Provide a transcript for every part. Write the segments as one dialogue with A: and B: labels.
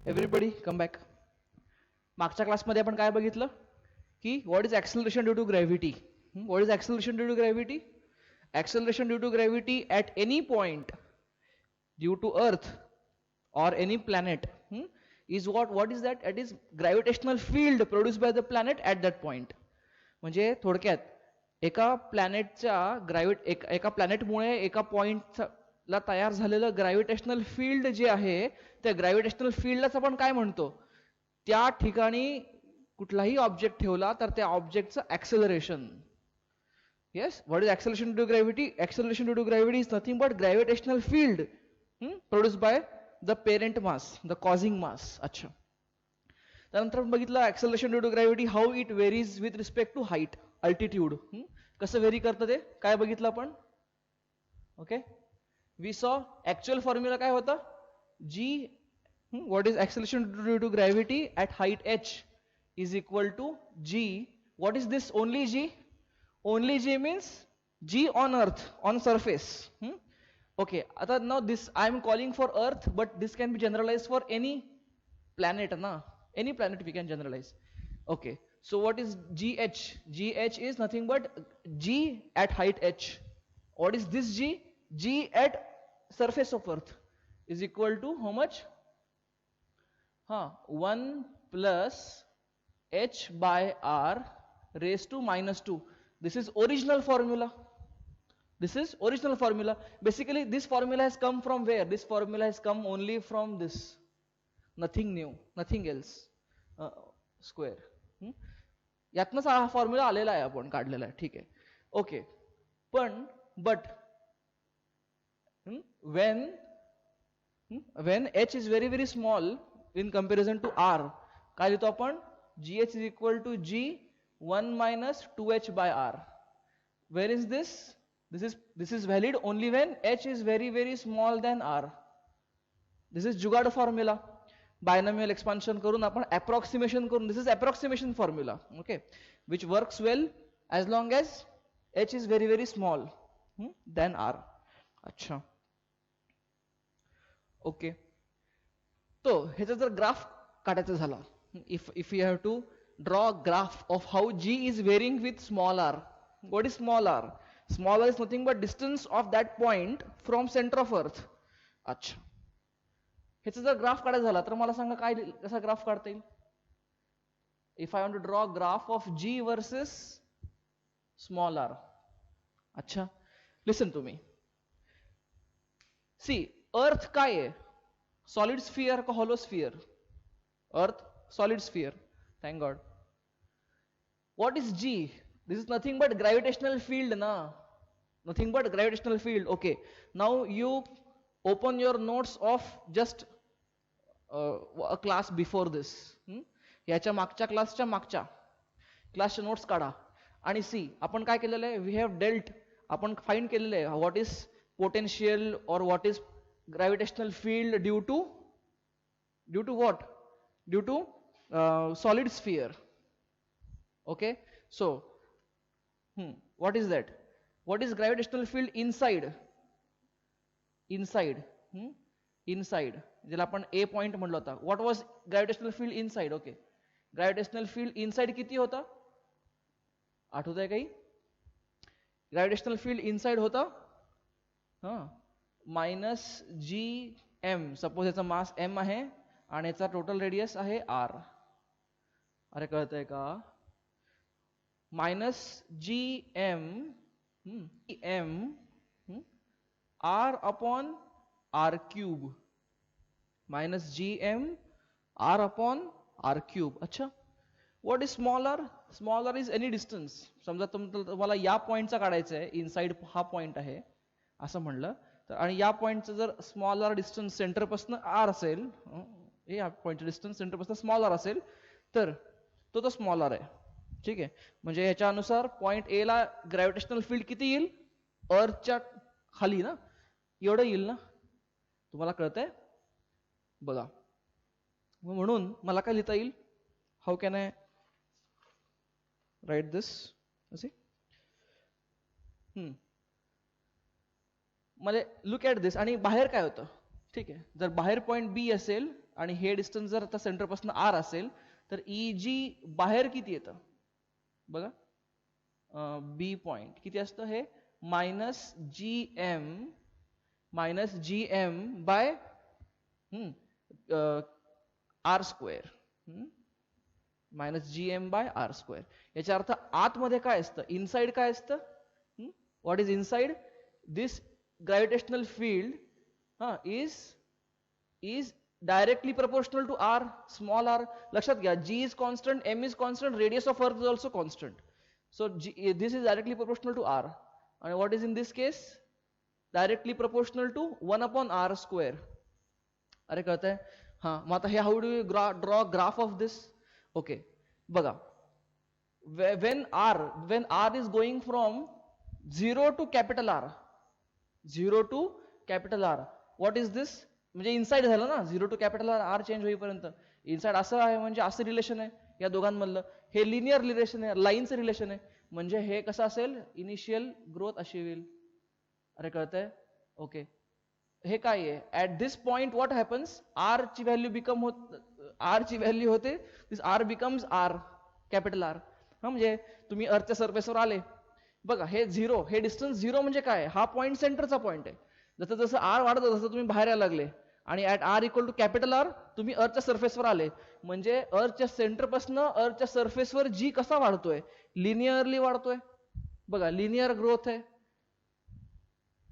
A: Everybody come back. मागच्या क्लासमध्ये आपण काय बघितलं की what is acceleration due to gravity. What is acceleration due to gravity? Acceleration due to gravity at any point due to Earth or any planet is what is that? It is gravitational field produced by the planet at that point. म्हणजे थोडक्यात एका प्लॅनेटच्या एका प्लॅनेटमुळे एका पॉइंटला तयार झालेलं gravitational field जे आहे त्या ग्रॅव्हिटेशनल फील्डलाच आपण काय म्हणतो? त्या ठिकाणी कुठलाही ऑब्जेक्ट ठेवला तर त्या ऑब्जेक्टचं acceleration. Yes, what is acceleration due to gravity? Acceleration due to gravity is nothing but gravitational field produce by the parent mass, the causing mass. अच्छा, त्यानंतर बघितलं acceleration due to gravity how it varies with respect to height, altitude. कसं vary करतं ते काय बघितलं आपण? Okay, we saw actual formula काय होता? G what is acceleration due to gravity at height h is equal to g. What is this only g? Only g means g on Earth, on surface. Okay, now this I am calling for Earth, but this can be generalized for any planet, na? Any planet we can generalize. Okay, so what is GH? GH is nothing but G at height h. What is this G? G at surface of Earth is equal to how much? 1 plus h by r raised to minus 2. This is original formula. This is original formula. Basically, this formula has come from where? This formula has come only from this. Nothing new, nothing else. Square. यातनंच हा formula आलेला आहे, आपण काढलेला आहे. ठीक आहे, okay. पण but when h is very very small in comparison to r, काय लिहितो आपण? gh is equal to g 1 minus 2h by r. Where is this? This is valid only when h is very very small than r. This is जुगाड formula. Binomial expansion करून आपण approximation करून, this is approximation formula. Okay, which works well as long as h is very very small than r. अच्छा, okay. तो ह्याचा जर graph काढायचा झाला, if you have to draw graph of how g is varying with small r. What is small r? Small r is nothing but distance of that point from center of earth. अच्छा, ह्याचा जर graph काढायचा झाला तर मला सांगा काय, कसा ग्राफ काढता येईल? If I want to draw graph of g versus small r. अच्छा, listen to me. See, Earth काय आहे? सॉलिड स्फियर का hollow sphere? Earth solid sphere, thank God. What is g? This is nothing but gravitational field, na? Nothing but gravitational field. Okay, now you open your notes of just a class before this. याच्या मागच्या क्लासच्या मागच्या क्लासचे notes काढा आणि C आपण काय केलेलं आहे. वी हॅव डेल्ट, आपण फाइंड केलेलं आहे व्हॉट इज पोटेन्शियल और what is gravitational field due to what? Due to solid sphere. Okay, so what is that? What is gravitational field inside? Inside, inside ज्याला आपण A पॉइंट म्हणलो होता. What was gravitational field inside? Okay, gravitational field inside किती होता? आठवत आहे काही? Gravitational field inside होता मायनस जी एम. सपोज याचा मास m आहे आणि याचा टोटल रेडियस आहे r. अरे कळत आहे का? Minus G M R upon R cube. Minus G M R upon R cube. अच्छा, what is small R? Small R is any distance. समजा तुम्हाला या पॉईंटचा काढायचा आहे, इनसाइड हा पॉईंट आहे असं म्हणलं तर, आणि या पॉईंटचं जर स्मॉल आर डिस्टन्स सेंटरपासून आर असेल, या पॉईंटचं डिस्टन्स सेंटरपासून स्मॉल आर असेल तर तो स्मॉल आर आहे. ठीक आहे, म्हणजे याच्यानुसार पॉइंट ए ला ग्रॅव्हिटेशनल फील्ड किती येईल? अर्थच्या खाली ना, एवढं येईल ना. तुम्हाला कळतंय? बघा, म्हणून मला काय लिहिता येईल? हाऊ कॅन आय राईट दिस? असे मला लुक ॲट दिस. आणि बाहेर काय होतं? ठीक आहे, जर बाहेर पॉइंट बी असेल आणि हे डिस्टन्स जर आता सेंटरपासून r असेल तर Eg बाहेर किती येतं बघा बी पॉइंट किती असतं हे minus G M by R square minus G M by R square याचा अर्थ आतमध्ये काय असतं इनसाइड काय असतं what is inside this gravitational field is directly proportional to r small r लक्षात घ्या g is constant m is constant radius of earth is also constant so this is directly proportional to r and what is in this case directly proportional to 1 upon r square अरे कळतंय हा मग आता हे how do you draw graph of this okay बघा when r is going from 0 to capital R 0 to capital R what is this म्हणजे inside झालं ना 0 टू कॅपिटल आर चेंज होईपर्यंत इनसाइड असं आहे म्हणजे असं रिलेशन आहे या दोघांमधलं हे लिनियर रिलेशन आहे लाईनचं रिलेशन आहे म्हणजे हे कसं असेल इनिशियल ग्रोथ अशी होईल अरे कळतंय ओके हे काय आहे at this point what happens R ची व्हॅल्यू होते this R becomes R capital R हा म्हणजे तुम्ही अर्थच्या सरफेसवर आले बघा हे झिरो हे डिस्टन्स झिरो म्हणजे काय हा पॉइंट सेंटरचा पॉइंट आहे जसं जसं आर वाढत तसं तुम्ही बाहेर यायला लागले आणि at R equal to capital R तुम्ही अर्थच्या सरफेसवर आले म्हणजे अर्थच्या सेंटरपासून अर्थच्या सरफेसवर जी कसा वाढतोय लिनियरली वाढतोय बघा लिनियर ग्रोथ आहे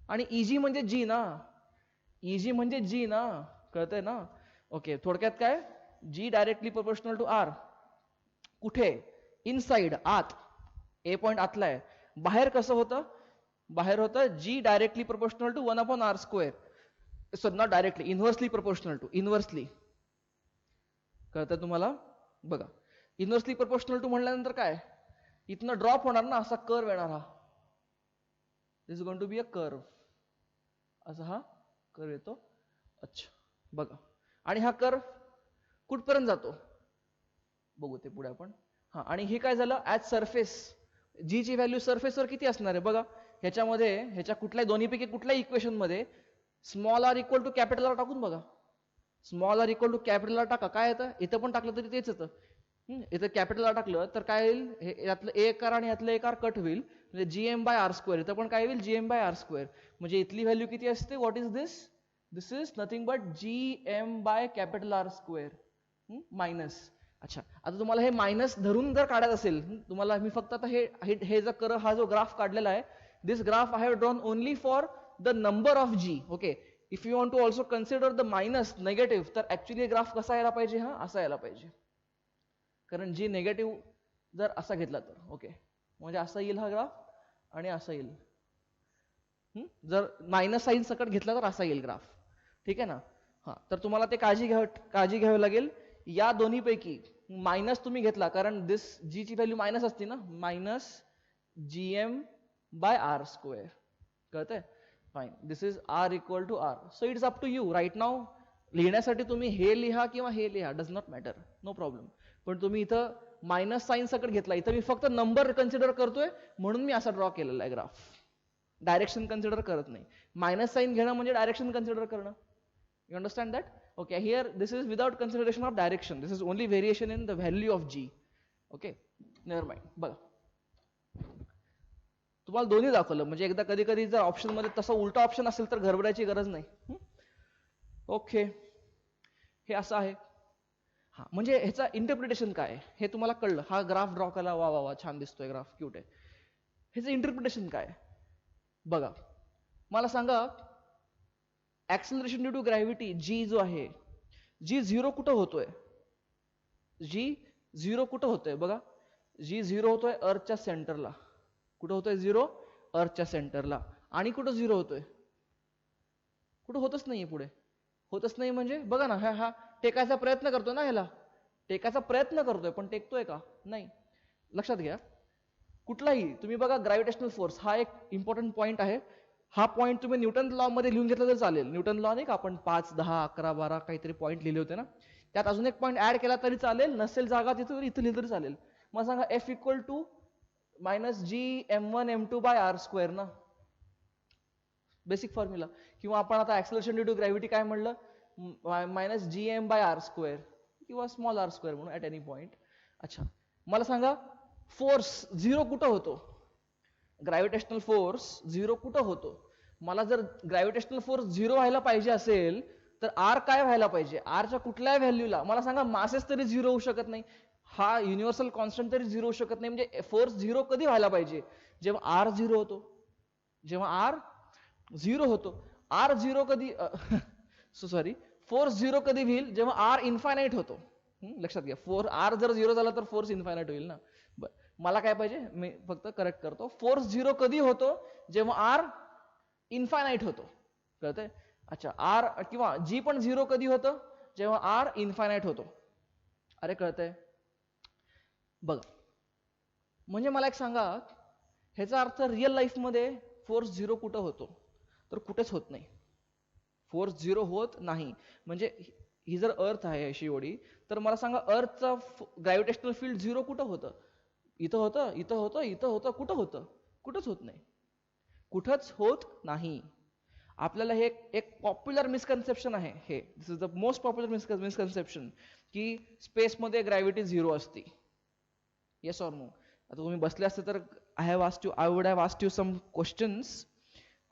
A: आणि इजी म्हणजे जी ना कळतंय ना ओके थोडक्यात काय जी डायरेक्टली प्रोपोर्शनल टू आर कुठे इनसाइड आत ए पॉइंट आतला आहे बाहेर कसं होतं बाहेर होतं G directly proportional to 1 upon R square so not directly inversely proportional to inversely कळतं तुम्हाला बघा इन्व्हर्सली प्रोपोर्शनल टू म्हणल्यानंतर काय इथनं ड्रॉप होणार ना असा कर्व येणार हा this is going to be a curve असा हा कर्व येतो अच्छा बघा आणि हा कर्व कुठपर्यंत जातो बघू ते पुढे आपण हा आणि हे काय झालं ऍट सरफेस जी ची व्हॅल्यू सरफेसवर किती असणार आहे बघा ह्याच्या कुठल्याही दोन्हीपैकी कुठल्याही इक्वेशन मध्ये small r equal to capital R टाकून बघा small r equal to capital R टाका काय येतं इथं पण टाकलं तरी तेच येतं इथं कॅपिटल आर टाकलं तर काय येईल यातलं एक आर आणि यातलं एक आर कट होईल म्हणजे जीएम बाय आर स्क्वेअर इथं पण काय होईल जीएम बाय आर स्क्वेअर म्हणजे इथली व्हॅल्यू किती असते what is this is nothing but GM by capital R square minus अच्छा आता तुम्हाला हे मायनस धरून जर काढायचं असेल तुम्हाला मी फक्त आता हे जर कर हा जो ग्राफ काढलेला आहे this graph I have drawn only for the number of G okay if you want to also consider the minus negative तर ऍक्च्युली ग्राफ कसा यायला पाहिजे हा असा यायला पाहिजे कारण जी नेगेटिव्ह जर असा घेतला तर ओके म्हणजे असा येईल हा ग्राफ आणि असा येईल जर मायनस साईन सकट घेतला तर असा येईल ग्राफ ठीक आहे ना हा तर तुम्हाला ते काळजी घ्यावी लागेल या दोन्हीपैकी मायनस तुम्ही घेतला कारण दिस जी ची व्हॅल्यू मायनस असते ना minus GM by R square कळतंय fine this is R equal to R so it's up to you right now लिहिण्यासाठी तुम्ही हे लिहा किंवा हे लिहा does not matter no problem पण तुम्ही इथं मायनस साईन सकट घेतला इथं मी फक्त नंबर कन्सिडर करतोय म्हणून मी असा ड्रॉ केलेला आहे ग्राफ डायरेक्शन कन्सिडर करत नाही मायनस साईन घेणं म्हणजे डायरेक्शन कन्सिडर करणं you understand that okay here this is without consideration of direction this is only variation in the value of g okay never mind बघा तुम्हाला दोन्ही दाखवलं म्हणजे एकदा कधी कधी जर ऑप्शन मध्ये तसा उलटा ऑप्शन असेल तर घरबडायची गरज नाही ओके हे असं आहे हा म्हणजे ह्याचा इंटरप्रिटेशन काय आहे हे तुम्हाला कळलं हा ग्राफ ड्रॉ केला वा वा वा छान दिसतोय ग्राफ क्यूट आहे ह्याचं इंटरप्रिटेशन काय बघा मला सांगा ऍक्सिलरेशन ड्यू टू ग्रॅव्हिटी जी जो आहे जी झिरो कुठं होतोय जी झिरो कुठं होतोय बघा जी झिरो होतोय अर्थच्या सेंटरला कुठं होतोय झिरो अर्थच्या सेंटरला आणि कुठं झिरो होतोय कुठं होतच नाहीये पुढे होतच नाही म्हणजे बघा ना हा टेकायचा प्रयत्न करतोय ना ह्याला टेकायचा प्रयत्न करतोय पण टेकतोय का नाही लक्षात घ्या कुठलाही तुम्ही बघा ग्रॅव्हिटेशनल फोर्स हा एक इम्पॉर्टंट पॉइंट आहे हा पॉईंट तुम्ही न्यूटन लॉ मध्ये लिहून घेतला तर चालेल न्यूटन लॉ नाही का आपण 5 10 11 12 काहीतरी पॉईंट लिहिले होते ना त्यात अजून एक पॉईंट ऍड केला तरी चालेल नसेल जागा तिथं इथं लिहिलं तरी चालेल मग सांगा F equal to minus G m1 m2 by R square ना बेसिक फॉर्म्युला किंवा आपण आता ऍक्सलरेशन ड्यू टू ग्रॅव्हिटी काय म्हणलं minus G M by R square किंवा स्मॉल आर स्क्वेअर म्हणून ऍट एनी पॉइंट. अच्छा, मला सांगा फोर्स झिरो कुठं होतो? ग्रॅव्हिटेशनल फोर्स झिरो कुठं होतो? मला जर ग्रॅव्हिटेशनल फोर्स झिरो व्हायला पाहिजे असेल तर आर काय व्हायला पाहिजे? आरच्या कुठल्याही व्हॅल्यूला मला सांगा मासेस तरी झिरो होऊ शकत नाही, हा युनिव्हर्सल कॉन्स्टंट तरी झिरो होऊ शकत नाही. म्हणजे फोर्स झिरो कधी व्हायला पाहिजे? जेव्हा आर झिरो होतो. जेव्हा आर झिरो होतो. आर झिरो कधी सॉरी फोर्स झिरो कधी होईल? जेव्हा आर इन्फायनाइट होतो. लक्षात घ्या, आर जर झिरो झाला तर फोर्स इन्फायनाइट होईल ना. मला काय पाहिजे, मी फक्त करेक्ट करतो. फोर्स झिरो कधी होतो? जेव्हा आर इन्फायनाइट होतो. कळतंय? अच्छा, आर किंवा जी पण झिरो कधी होतं? जेव्हा आर इन्फायनाइट होतो. अरे कळतंय? बघा, म्हणजे मला एक सांगा, ह्याचा अर्थ रिअल लाईफ मध्ये फोर्स झिरो कुठं होतो? तर कुठेच होत नाही. फोर्स झिरो होत नाही. म्हणजे ही जर अर्थ आहे अशी एवढी, तर मला सांगा अर्थचा ग्रॅव्हिटेशनल फील्ड झिरो कुठं होतं? इथं होतं, इथं होतं, इथं होतं, कुठं होतं? कुठंच होत नाही. कुठंच होत नाही. आपल्याला हे एक पॉप्युलर मिसकन्सेप्शन आहे, हे this is the most popular misconception, की स्पेसमध्ये ग्रॅव्हिटी झिरो असते. Yes or no? आता तुम्ही बसले असते तर I would have asked you some questions,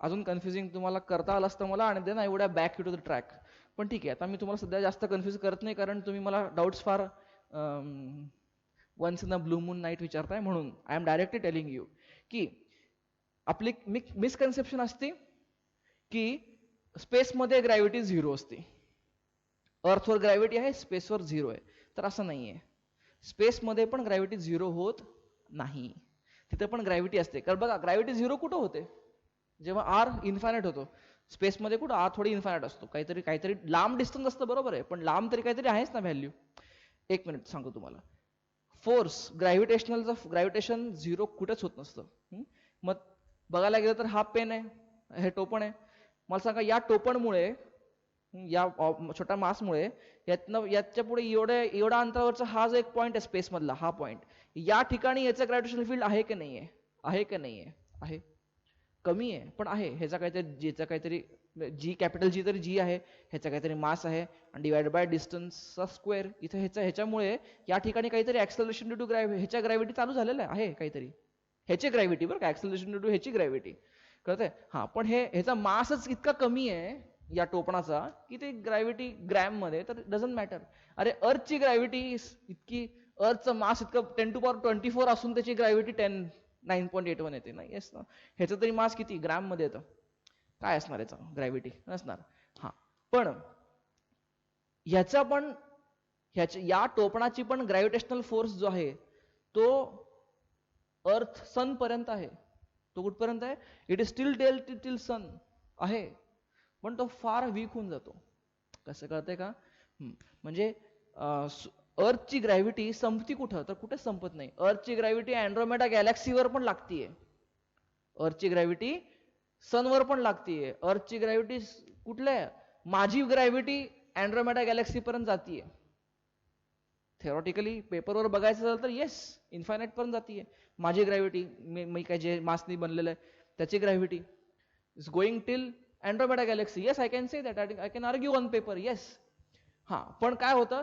A: अजून कन्फ्युजिंग तुम्हाला करता आलं असतं मला, आणि then I would have back you to the track. पण ठीक आहे, आता मी तुम्हाला सध्या जास्त कन्फ्युज करत नाही, कारण तुम्ही मला डाऊट्स फार once in a blue moon night विचारताय, म्हणून I am directly telling you की आपली मिसकन्सेप्शन असते की स्पेसमध्ये ग्रॅव्हिटी झिरो असते. अर्थवर ग्रॅव्हिटी आहे, स्पेसवर झिरो आहे. तर असं नाहीये. स्पेसमध्ये पण ग्रॅव्हिटी झिरो होत नाही. तिथे पण ग्रॅव्हिटी असते. कारण बघा, ग्रॅव्हिटी झिरो कुठं होते? जेव्हा आर इन्फायनाइट होतो. स्पेसमध्ये कुठं आर थोडी इन्फायनाइट असतो, काहीतरी लांब डिस्टन्स असतं, बरोबर आहे, पण लांब तरी काहीतरी आहेच ना व्हॅल्यू. एक मिनिट सांगतो तुम्हाला. फोर्स ग्रॅव्हिटेशन झिरो कुठेच होत नसतं. मग बघायला गेलं तर हा पेन आहे, हे टोपण आहे. मला सांगा, या टोपणमुळे, या छोट्या मासमुळे, याच्या पुढे एवढ्या अंतरावरचा हा जो एक पॉइंट आहे स्पेस मधला, हा पॉइंट, या ठिकाणी याचं ग्रॅव्हिटेशनल फील्ड आहे की नाहीये? आहे की नाहीये? आहे. कमी आहे पण आहे. ह्याचा काहीतरी जी, कॅपिटल जी तरी जी आहे, ह्याचा काहीतरी मास आहे, आणि डिवाइड बाय डिस्टन्सचा स्क्वेअर. इथे ह्याच्यामुळे या ठिकाणी काहीतरी ऍक्सलरेशन ड्यू टू ह्याच्या ग्रॅव्हिटी चालू झालेलं आहे काहीतरी. ह्याची ग्रॅव्हिटी बरं का, ऍक्सलरेशन ड्यू टू ह्याची ग्रॅव्हिटी. कळतंय? हा, पण ह्याचा मासच इतका कमी आहे या टोपणाचा की ते ग्रॅव्हिटी ग्रॅम मध्ये, तर डझंट मॅटर. अरे अर्थची ग्रॅव्हिटी इतकी, अर्थचं मास इतकं 10⁻24 असून त्याची ग्रॅव्हिटी 9.81 येते ना. येस ना. ह्याचं तरी मास किती ग्रॅम मध्ये येतं? काय असणार याचा ग्रॅव्हिटी? नसणार. हा, पण ह्याचा पण, या टोपणाची पण ग्रॅव्हिटेशनल फोर्स जो आहे तो अर्थ सन पर्यंत आहे. तो कुठपर्यंत आहे? इट इज स्टील टिल सन आहे, पण तो फार वीक होऊन जातो. कसं कळतंय का? म्हणजे अर्थची ग्रॅव्हिटी संपती कुठं? तर कुठेच संपत नाही. अर्थची ग्रॅव्हिटी अँड्रोमेडा गॅलेक्सीवर पण लागतीये. अर्थची ग्रॅव्हिटी सनवर पण लागतीये. अर्थची ग्रॅव्हिटी कुठल्या, माझी ग्रॅव्हिटी अँड्रोमेडा गॅलेक्सी पर्यंत जातीये. थेरॉटिकली पेपरवर बघायचं झालं तर येस, इन्फायनाइट पर्यंत जातीये माझी ग्रॅव्हिटी. मी काय जे मासनी बनलेलं आहे त्याची gravity is going till Andromeda galaxy. Yes, I can say that, I can argue on paper. Yes. हा, पण काय होतं,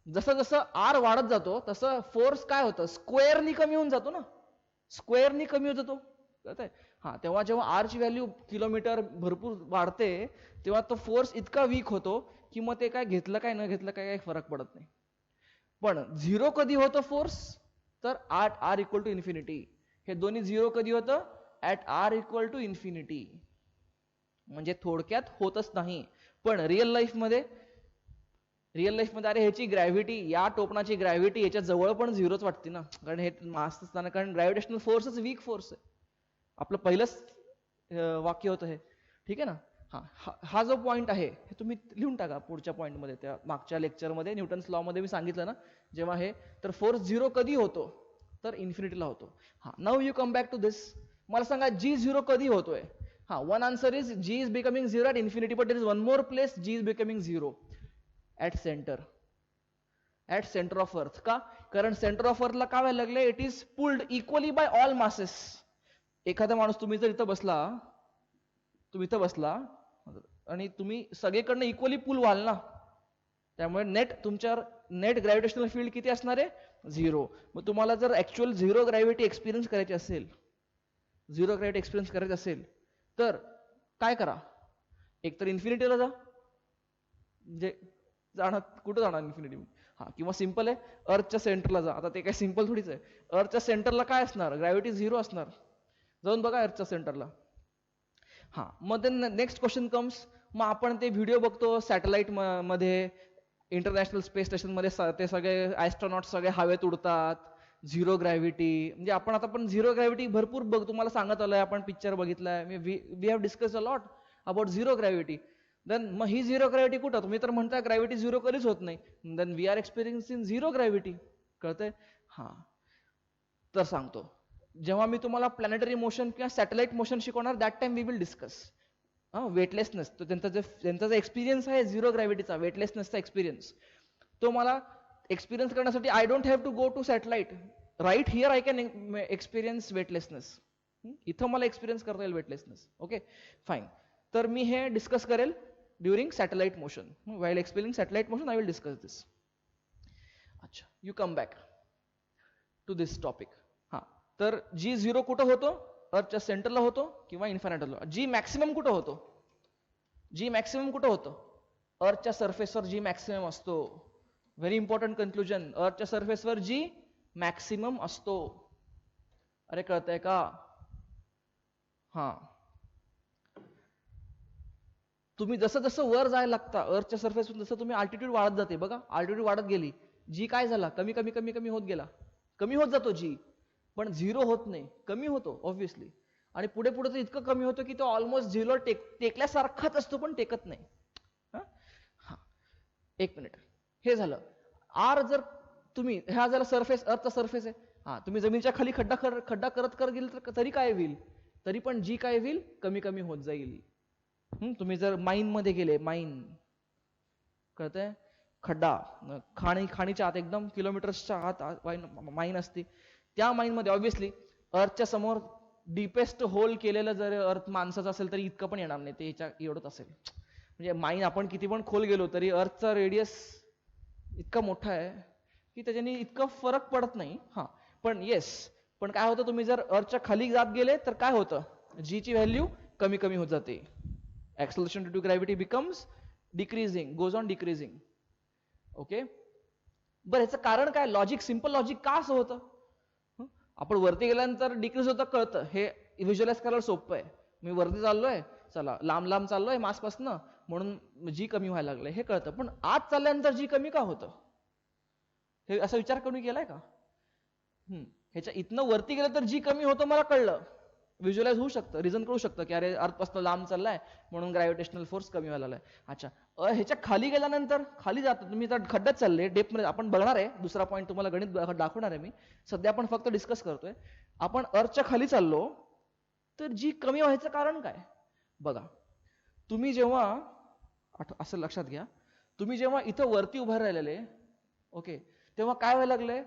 A: जसं जसं आर वाढत जातो तसं फोर्स काय होतं, स्क्वेअरनी कमी होऊन जातो ना. स्क्वेअरनी कमी होत जातो. कळतंय? हा, तेव्हा जेव्हा आर ची व्हॅल्यू किलोमीटर भरपूर वाढते तेव्हा तो फोर्स इतका वीक होतो की मग ते काय घेतलं काय न घेतलं काय काही फरक पडत नाही. पण झिरो कधी होतं फोर्स? तर at R equal to infinity. हे दोन्ही झिरो कधी होतं? At R equal to infinity. म्हणजे थोडक्यात होतच नाही. पण रिअल लाईफ मध्ये अरे ह्याची ग्रॅव्हिटी, या टोपणाची ग्रॅव्हिटी याच्या जवळ पण झिरोच वाटते ना, कारण हे मास असताना, कारण ग्रॅव्हिटेशनल फोर्सच वीक फोर्स आहे. आपलं पहिलंच वाक्य होतं हे. ठीक आहे ना. हा जो पॉइंट आहे हे तुम्ही लिहून टाका पुढच्या पॉइंट मध्ये. त्या मागच्या लेक्चरमध्ये न्यूटन्स लॉ मध्ये मी सांगितलं ना, जेव्हा हे, तर फोर्स झिरो कधी होतो? तर इन्फिनिटीला होतो. हा, now you come back to this. मला सांगा जी झिरो कधी होतोय? हा, one answer is G is becoming zero at infinity, but there is one more place G is becoming zero, at center of earth. का? कारण center of अर्थला काय व्हायला लागले? It is pulled equally by all masses. एखादा माणूस, तुम्ही इथं बसला, आणि तुम्ही सगळीकडनं इक्वली पुल व्हाल ना, त्यामुळे तुमच्यावर नेट ग्रॅव्हिटेशनल फील्ड किती असणार आहे? 0. मग तुम्हाला जर ऍक्च्युअल झिरो ग्रॅव्हिटी एक्सपिरियन्स करायची असेल, झिरो ग्रॅव्हिटी एक्सपिरियन्स करायचं असेल तर काय करा? एकतर इन्फिनिटीला जा, म्हणजे जाणार कुठं जाणार इन्फिनिटी? हा, किंवा सिंपल आहे, अर्थच्या सेंटरला जा. आता ते काय सिंपल थोडीच आहे. अर्थच्या सेंटरला काय असणार? ग्रॅव्हिटी 0 असणार. जाऊन बघा अर्थच्या सेंटरला. हा, मग नेक्स्ट क्वेश्चन कम्स. मग आपण ते व्हिडिओ बघतो सॅटेलाइट मध्ये, इंटरनॅशनल स्पेस स्टेशन मध्ये ते सगळे ऍस्ट्रॉनॉट सगळे हवेत उडतात, झिरो ग्रॅव्हिटी. म्हणजे आपण आता पण झिरो ग्रॅव्हिटी भरपूर तुम्हाला सांगत आलोय, आपण पिक्चर बघितलाय, we have discuss a lot about zero gravity. Then मग ही झिरो ग्रॅव्हिटी कुठं? तुम्ही तर म्हणता ग्रॅव्हिटी झिरो कधीच होत नाही. Then we are experiencing zero gravity. कळतंय? हा, तर सांगतो, जेव्हा मी तुम्हाला प्लॅनेटरी मोशन किंवा सॅटेलाइट मोशन शिकवणार, that time we will discuss weightlessness. तो त्यांचा जो एक्सपिरियन्स आहे झिरो ग्रॅव्हिटीचा, वेटलेसनेसचा एक्सपिरियन्स, तो मला एक्सपिरियन्स करण्यासाठी I don't have to go to satellite. Right here I can experience weightlessness. इथं मला एक्सपिरियन्स करता येईल वेटलेसनेस. Okay, fine. तर मी हे डिस्कस करेल during satellite motion. While explaining satellite motion I will discuss this. अच्छा, you come back to this topic. हा, तर जी झिरो कुठं होतो? अर्थच्या सेंटरला होतो किंवा इन्फिनिटीला. जी मॅक्सिमम कुठं होतो? जी मॅक्सिमम कुठं होतं? अर्थच्या सरफेसवर जी मॅक्सिमम असतो. Very important conclusion. अर्थच्या सरफेसवर जी मॅक्सिमम असतो. अरे कळतंय का? हा, तुम्ही जसं जसं वर जायला लागता अर्थच्या सरफेसवर, जसं तुम्ही अल्टिट्यूड वाढत जाते बघा, अल्टिट्यूड वाढत गेली, जी काय झाला? कमी कमी कमी कमी होत गेला, कमी होत जातो जी, पण झिरो होत नाही, कमी होतो ऑब्व्हियसली. आणि पुढे पुढे तर इतकं कमी होतं की तो ऑलमोस्ट झिरो टेकल्यासारखाच असतो, पण टेकत नाही. हा, एक मिनिट, हे झालं आर. जर तुम्ही, हा झाला सरफेस, अर्थचा सरफेस आहे. हा, तुम्ही जमिनीच्या खाली खड्डा करत करत गेल तर तरी काय होईल? तरी पण जी काय होईल? कमी कमी होत जाईल. तुम्ही जर माईन मध्ये गेले, माईन, कळतंय? खड्डा, खाणीच्या आत, एकदम किलोमीटर्सच्या आत माईन असते. त्या माईन मध्ये ऑब्व्हियसली अर्थच्या समोर डीपेस्ट होल केलेलं जर अर्थ माणसाचं असेल तरी इतकं पण येणार नाही, ते एवढंच असेल. म्हणजे माईन आपण किती पण खोल गेलो तरी अर्थचा रेडियस इतका मोठा आहे की त्याच्याने इतकं फरक पडत नाही. हा, पण येस, पण काय होतं, तुम्ही जर अर्थच्या खाली जात गेले तर काय होतं? जी ची व्हॅल्यू कमी कमी होत जाते. acceleration due to gravity becomes decreasing, goes on decreasing. Okay, बरं, याचं कारण काय? Logic, simple logic. का असं होतं? आपण वरती गेल्यानंतर डिक्रीज होतं कळतं, हे व्हिज्युअलाइज करायला सोपं आहे. मी वरती चाललोय, चला लांब लांब चाललोय मासपासनं, म्हणून जी कमी व्हायला लागले हे कळतं. पण आत चालल्यानंतर जी कमी का होतं? हे असा विचार करून गेलाय का? ह्याच्या इथनं वरती गेलं तर जी कमी होतं मला कळलं, व्हिज्युअलाइज होऊ शकतं, रिझन करू शकतं की अरे अर्थपासून लांब चाललाय म्हणून ग्रॅव्हिटेशनल फोर्स कमी व्हायला लागलाय. अच्छा, ह्याच्या खाली गेल्यानंतर खाली जातं, तुम्ही तर खड्ड्यात चालले, डेप्थ मध्ये. आपण बघणार आहे दुसरा पॉईंट, तुम्हाला गणित दाखवणार आहे मी. सध्या आपण फक्त डिस्कस करतोय. आपण अर्थच्या खाली चाललो तर जी कमी व्हायचं कारण काय? बघा, तुम्ही जेव्हा, असं लक्षात घ्या, तुम्ही जेव्हा इथं वरती उभा राहिलेले, ओके, तेव्हा काय व्हायला लागलंय?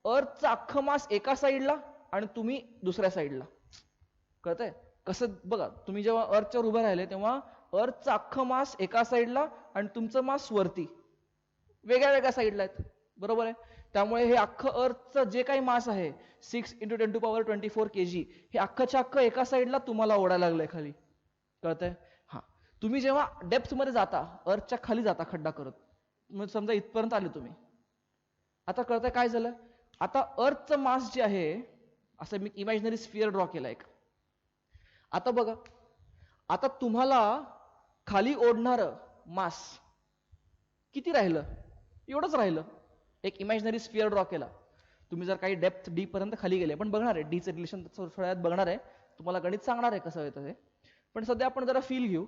A: अर्थचा अख्खं मास एका साईडला आणि तुम्ही दुसऱ्या साईडला. कळतंय कसं? बघा, तुम्ही जेव्हा अर्थच्यावर उभे राहिले तेव्हा अर्थचं अख्खं मास एका साईडला आणि तुमचं मास वरती वेगळ्या वेगळ्या साईडला आहेत, बरोबर आहे? त्यामुळे हे अख्खं अर्थचं जे काही मास आहे 6 × 10⁻24 kg, हे अख्खच्या अख्खं एका साईडला तुम्हाला ओढायला लागलंय खाली. कळतंय? हा, तुम्ही जेव्हा डेप्थ मध्ये जाता, अर्थच्या खाली जाता खड्डा करत, मग समजा इथपर्यंत आले तुम्ही, आता कळतंय काय झालं? आता अर्थचं मास जे आहे, असं मी इमॅजिनरी स्फिअर ड्रॉ केला एक. आता बघा, आता तुम्हाला खाली ओढणार मास किती राहिलं? एवढंच राहिलं. एक इमॅजिनरी स्फिअर ड्रॉ केला. तुम्ही जर काही डेप्थ डी पर्यंत खाली गेले, पण बघणार आहे डीचं रिलेशन थोड्या बघणार आहे, तुम्हाला गणित सांगणार आहे कसं येतं ते. पण सध्या आपण जरा फील घेऊ.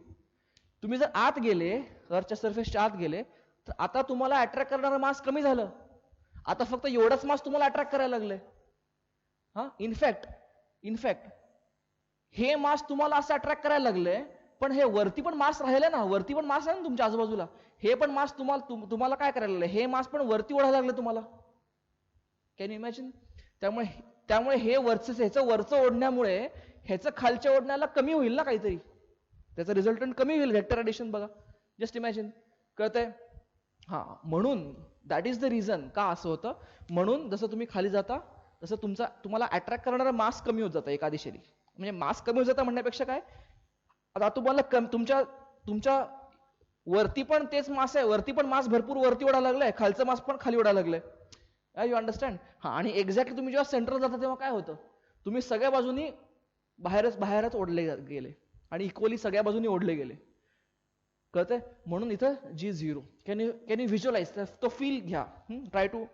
A: तुम्ही जर आत गेले, अर्थच्या सरफेसच्या आत गेले, तर आता तुम्हाला अट्रॅक्ट करणारं मास कमी झालं. आता फक्त एवढंच मास तुम्हाला अट्रॅक्ट करायला लागलंय. हा, इनफॅक्ट हे मास तुम्हाला असं अट्रॅक्ट करायला लागलंय, पण हे वरती पण मास राहिले ना, वरती पण मास आहे ना तुमच्या आजूबाजूला, हे पण मास तुम्हाला काय करायला लागलं? हे मास पण वरती ओढायला लागलं तुम्हाला. Can you imagine? त्यामुळे हे ह्याचं वरचं ओढण्यामुळे ह्याचं खालच्या ओढण्याला कमी होईल ना काहीतरी. त्याचा रिझल्टंट कमी होईल व्हेक्टर ॲडिशन. बघा जस्ट इमॅजिन. कळतंय? हां, म्हणून दॅट इज द रिझन का असं होतं. म्हणून जसं तुम्ही खाली जाता तसं तुम्हाला अट्रॅक्ट करणारा मास कमी होत जातं एका दिशेने. म्हणजे मास कमी होत जातं म्हणण्यापेक्षा काय, आता तुम्हाला तुमच्या तुमच्या वरती पण तेच मास आहे, वरती पण मास भरपूर वरती ओढायला लागलाय, खालचं मास पण खाली ओढायला लागलंय. You understand? हा, आणि एक्झॅक्टली तुम्ही जेव्हा सेंटरला जाता तेव्हा काय होतं, तुम्ही सगळ्या बाजूनी बाहेरच ओढले गेले आणि इक्वली सगळ्या बाजूनी ओढले गेले. कळतंय? म्हणून इथं G0. कॅन यू व्हिज्युअलाइज, तो फील घ्या, ट्राय टू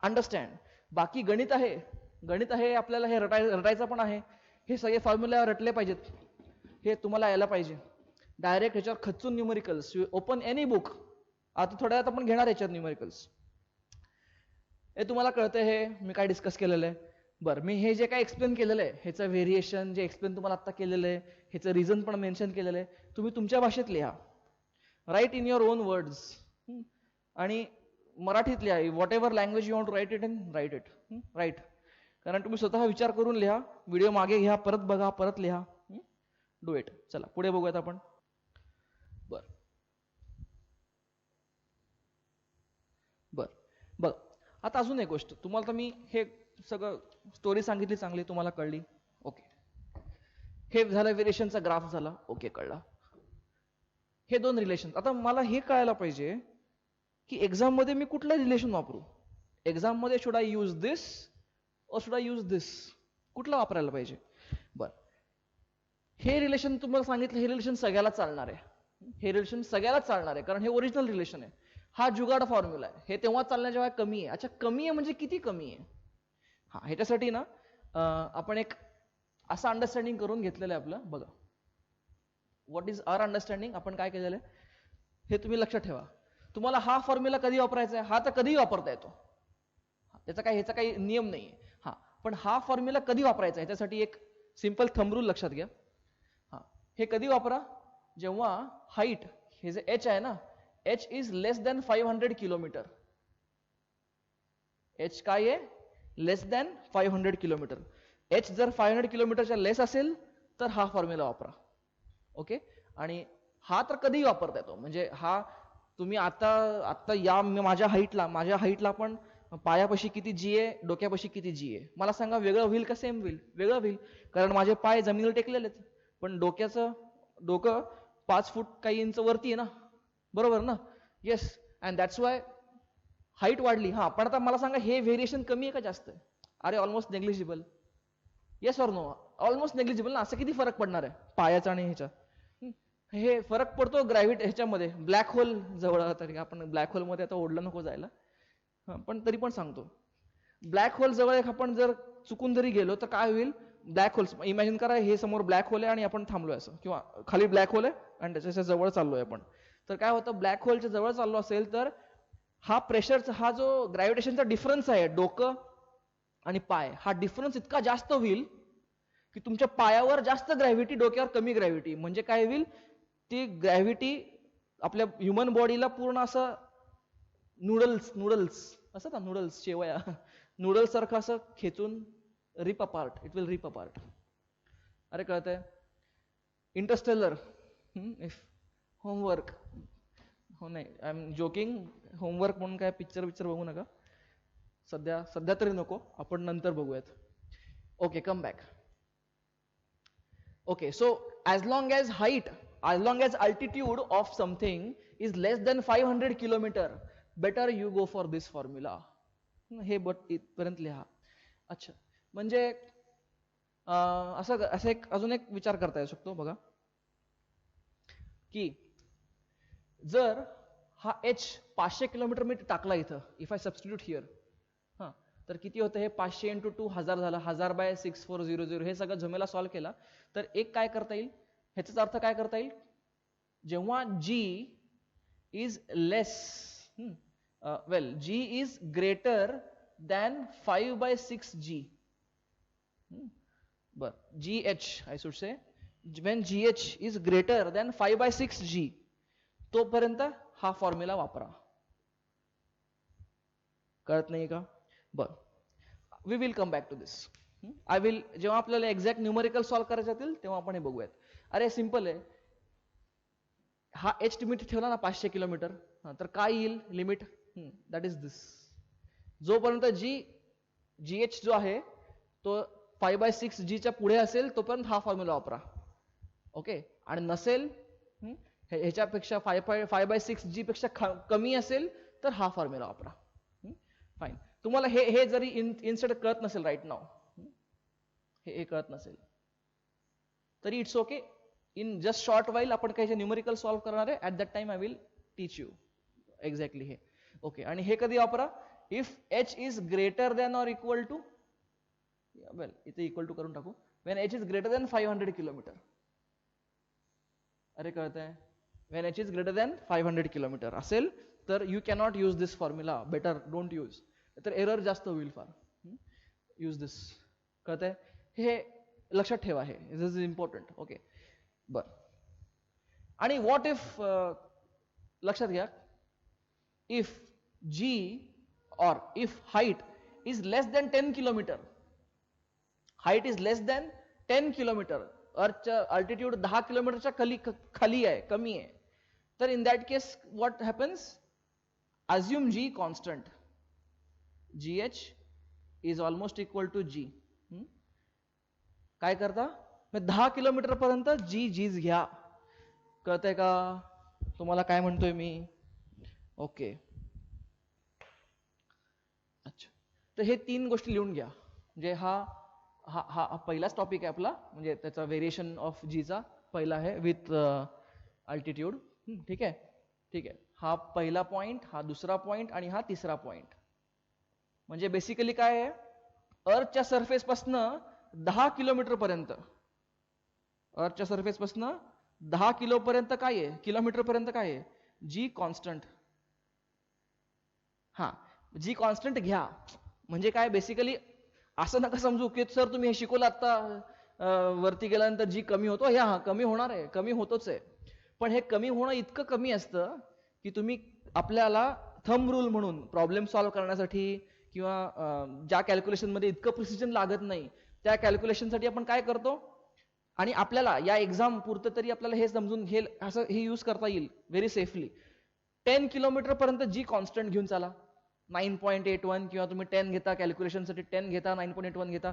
A: अंडरस्टँड. बाकी गणित आहे आपल्याला, हे रटायचं पण आहे. हे सगळे फॉर्म्युला रटले पाहिजेत, हे तुम्हाला यायला पाहिजे. डायरेक्ट ह्याच्यावर खचून न्यूमेरिकल्स, ओपन एनी बुक. आता थोड्या वेळात आपण घेणार याच्यात न्यूमेरिकल्स. हे तुम्हाला कळतंय, हे मी काय डिस्कस केलेलं आहे. बरं, मी हे जे काय एक्सप्लेन केलेलं आहे, ह्याचं व्हेरिएशन जे एक्सप्लेन तुम्हाला आता केलेलं आहे, ह्याचं रिझन पण मेन्शन केलेलं आहे, तुम्ही तुमच्या भाषेत लिहा. Write in your own words. आणि मराठीत लिहा. Whatever language you want to write it in, write it. Right. कारण तुम्ही स्वतः विचार करून लिहा, व्हिडिओ मागे घ्या, परत बघा, परत लिहा. Do it. चला पुढे बघूयात आपण. बर बर बघ, आता अजून एक गोष्ट तुम्हाला, तर मी हे सगळं स्टोरी सांगितली, चांगली तुम्हाला कळली. ओके, हे झालं व्हेरिएशनचा ग्राफ झाला. ओके, कळला. हे दोन रिलेशन. आता मला हे कळायला पाहिजे की एक्झाम मध्ये मी कुठलं रिलेशन वापरू. एक्झाम मध्ये शुड आय यूज दिस और शुड आय यूज दिस, कुठलं वापरायला पाहिजे. बर, हे रिलेशन तुम्हाला सांगितलं, हे रिलेशन सगळ्याला चालणार आहे. हे रिलेशन सगळ्याला चालणार आहे कारण हे ओरिजिनल रिलेशन आहे. हा जुगाड फॉर्म्युला आहे. हे तेव्हा चालण्या जेव्हा कमी आहे. अच्छा, कमी आहे म्हणजे किती कमी आहे. हा, ह्याच्यासाठी ना आपण एक असं अंडरस्टँडिंग करून घेतलेलं आहे आपलं. बघा, व्हॉट इज आवर अंडरस्टँडिंग. आपण काय केलेलं आहे हे तुम्ही लक्षात ठेवा. तुम्हाला हा फॉर्म्युला कधी वापरायचा आहे, हा तर कधीही वापरता येतो, ह्याचा काही नियम नाहीये. हा, पण हा फॉर्म्युला कधी वापरायचा ह्याच्यासाठी एक सिंपल थंब रूल लक्षात घ्या. हा, हे कधी वापरा, जेव्हा हाईट, हे जे h आहे ना, h is less than 500 kilometre. h काय आहे, लेस दॅन 500 किलोमीटर. h जर 500 किलोमीटरच्या लेस असेल तर हा फॉर्म्युला वापरा. ओके, आणि हा तर कधीही वापरता येतो. म्हणजे हा तुम्ही आता या माझ्या हाईटला पण पायापाशी किती जी आहे, डोक्यापाशी किती जी आहे, मला सांगा, वेगळं होईल का सेम होईल? वेगळं होईल, कारण माझे पाय जमिनीला टेकलेले आहेत, पण डोकं 5 फूट काही इंच वरती आहे ना, बरोबर ना. Yes, and that's why height वाढली. हा, पण आता मला सांगा, हे व्हेरिएशन कमी आहे का जास्त आहे? अरे almost negligible. Yes or no? Almost negligible ना. असं किती फरक पडणार आहे पायाचा आणि ह्याच्या? हे फरक पडतो ग्रॅव्हिटी ह्याच्यामध्ये, ब्लॅक होल जवळ. तरी आपण ब्लॅक होलमध्ये आता ओढलं नको जायला, पण तरी पण सांगतो, ब्लॅक होल जवळ एक आपण जर चुकून जरी गेलो तर काय होईल. ब्लॅक होल इमॅजिन करा, हे समोर ब्लॅक होल आहे आणि आपण थांबलोय असं, किंवा खाली ब्लॅक होल आहे आणि त्याच्या जवळ चाललोय आपण. तर काय होतं, ब्लॅक होलच्या जवळ चाललो असेल तर हा प्रेशरचा, हा जो ग्रॅव्हिटेशनचा डिफरन्स आहे, डोकं आणि पाय, हा डिफरन्स इतका जास्त होईल की तुमच्या पायावर जास्त ग्रॅव्हिटी, डोक्यावर कमी ग्रॅव्हिटी. म्हणजे काय होईल, ती ग्रॅव्हिटी आपल्या ह्युमन बॉडीला पूर्ण असं नूडल्स असं ना, नूडल्स शेवया, नूडल्स सारखं असं खेचून rip apart, it will rip apart. अरे कळतंय? इंटरस्टेलर, इफ होमवर्क, हो नाही, आय एम जोकिंग. होमवर्क म्हणून काय पिक्चर बघू नका सध्या तरी नको, आपण नंतर बघूयात. Okay, come back. Okay, so as long as altitude of something is less than 500 kilometer, better you go for this formula. हे इथपर्यंत लिहा. अच्छा, म्हणजे असं एक अजून एक विचार करता येऊ शकतो. बघा की जर हा h 500 किलोमीटर मी टाकला इथं, इफ आय सबस्टिट्यूट हिअर, तर किती होतं हे, 500 इंटू 2 1000 झालं, 1000/6400. हे सगळं झमेला सॉल्व्ह केला तर एक काय करता येईल, ह्याचा अर्थ काय करता येईल, जेव्हा g is less, g is greater than 5/6g. बर, gh I should say, when gh is greater than 5/6g, तोपर्यंत हा फॉर्म्युला वापरा. कळत नाही का? बर, we will come back to this. जेव्हा आपल्याला एक्झॅक्ट न्यूमरिकल सॉल्व्ह करायचे असतील तेव्हा आपण हे बघूयात. अरे सिंपल आहे, हा एच लिमिट ठेवला ना 500 किलोमीटर, तर काय येईल लिमिट? दॅट इज दिस. जोपर्यंत जी एच जो आहे तो 5/6 जी च्या पुढे असेल तोपर्यंत हा फॉर्म्युला वापरा. ओके, आणि नसेल ह्याच्यापेक्षा 5/6 जी पेक्षा कमी असेल तर हा फॉर्म्युला वापरा. फाईन. तुम्हाला हे जरी इन्स्टेंट कळत नसेल राईट नाव, हे कळत नसेल तरी it's okay. In just short while आपण काही न्यूमेरिकल सॉल्व्ह करणार आहे. At that time I will teach you exactly हे. ओके, आणि हे कधी वापरा? If H is greater than or equal to, well इथे इक्वल टू करून टाकू, when H is greater than 500 kilometer. अरे कळतंय? When H is greater than 500 kilometer असेल तर you cannot use this formula. Better don't use, तर error जास्त होईल फार. यूज दिस. कळतंय? हे लक्षात ठेवा, हे दिस इज इम्पॉर्टंट. ओके, बर. आणि व्हॉट इफ, लक्षात घ्या, if G or if height is less than 10 kilometer, height is less than 10 kilometer, अर्थच्या अल्टिट्यूड 10 किलोमीटरच्या खाली आहे, कमी आहे, तर in that case what happens? Assume G constant, gh is almost equal to G. काय करता? 10 किलोमीटर पर्यंत जीज घ्या. कळतंय का तुम्हाला काय म्हणतोय मी? ओके, अच्छा. तर हे 3 गोष्टी लिहून घ्या. म्हणजे हा हा हा पहिलाच टॉपिक आहे आपला, म्हणजे त्याचा व्हेरिएशन ऑफ जीचा पहिला आहे विथ अल्टिट्यूड. ठीक आहे, ठीक आहे. हा पहिला पॉइंट, हा दुसरा पॉइंट आणि हा तिसरा पॉइंट. म्हणजे बेसिकली काय आहे? अर्थच्या सरफेस पासन 10 किलोमीटर पर्यंत, अर्थच्या सरफेस पासन 10 किलोमीटर पर्यंत काय आहे? जी कॉन्स्टंट. हा, जी कॉन्स्टंट घ्या. म्हणजे काय बेसिकली असं नका समजू की सर तुम्ही हे शिकवलं आता वरती गेल्यानंतर जी कमी होतो. हा कमी होणार आहे, कमी होतोच आहे, पण हे कमी होणं इतकं कमी असतं की तुम्ही आपल्याला थंब रूल म्हणून प्रॉब्लेम सॉल्व्ह करण्यासाठी किंवा ज्या कॅल्क्युलेशन मध्ये इतकं प्रिसिजन लागत नाही त्या कॅल्क्युलेशनसाठी आपण काय करतो, आणि आपल्याला या एक्झाम पुरतं तरी आपल्याला हे समजून हे असं हे यूज करता येईल व्हेरी सेफली. 10 किलोमीटर पर्यंत जी कॉन्स्टंट घेऊन चाला. 9.81 किंवा तुम्ही 10 घेता कॅल्क्युलेशनसाठी, 10 घेता, 9.81 घेता.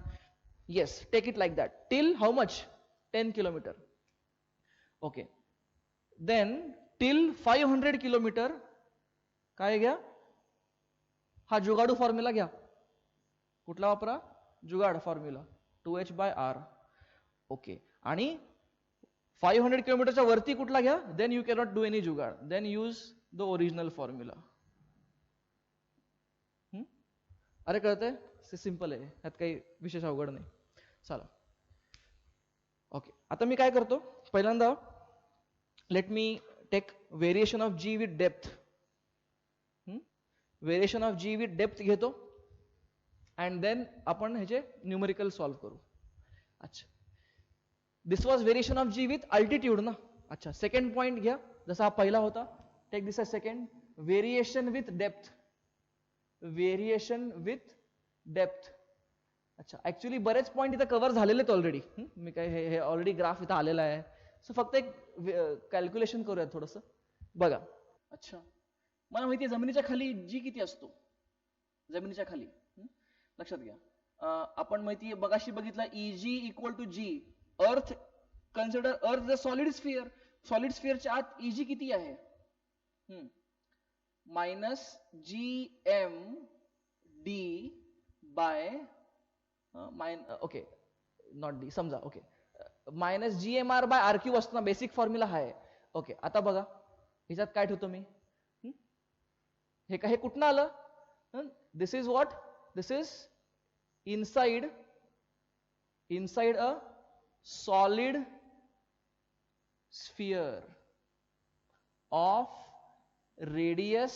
A: Yes, take it like that till how much? 10 kilometre. Okay, then till 500 kilometre काय घ्या? हा जुगाडू फॉर्म्युला घ्या. कुठला वापरा? जुगाड फॉर्म्युला, 2h/r. ओके, आणि 500 किलोमीटरच्या वरती कुठला घ्या? Then you cannot do any जुगाड, then use the original formula. अरे कळतंय? सिंपल आहे, ह्यात काही विशेष अवघड नाही. चला, ओके. आता मी काय करतो, पहिल्यांदा let me take variation of G with depth. Variation of G with depth घेतो अँड देन आपण ह्याचे न्यूमेरिकल सॉल्व्ह करू. अच्छा, this was variation of G with altitude ना. अच्छा, सेकंड पॉइंट घ्या, जसा हा पहिला होता. Take this a second, variation with depth. Variation with depth. अच्छा, ऍक्च्युली बरेच पॉईंट इथे कव्हर झालेले आहेत ऑलरेडी. मी काय हे ऑलरेडी ग्राफ इथं आलेला आहे. सो फक्त एक कॅल्क्युलेशन करूया थोडंसं. बघा, अच्छा, मला माहिती आहे जमिनीच्या खाली जी किती असतो. जमिनीच्या खाली लक्षात घ्या, आपण माहिती बघाशी बघितलं Eg equal to G. Earth, consider earth the solid sphere. सॉलिड स्फिअरच्या आत Eg किती आहे? -gmd by okay, not D, समजा okay, -gmr by R cube असतो ना, बेसिक फॉर्म्युला हा आहे. ओके, आता बघा ह्याच्यात काय ठेवतो मी, हे काय कुठनं आलं? This is what? This is inside a solid sphere of radius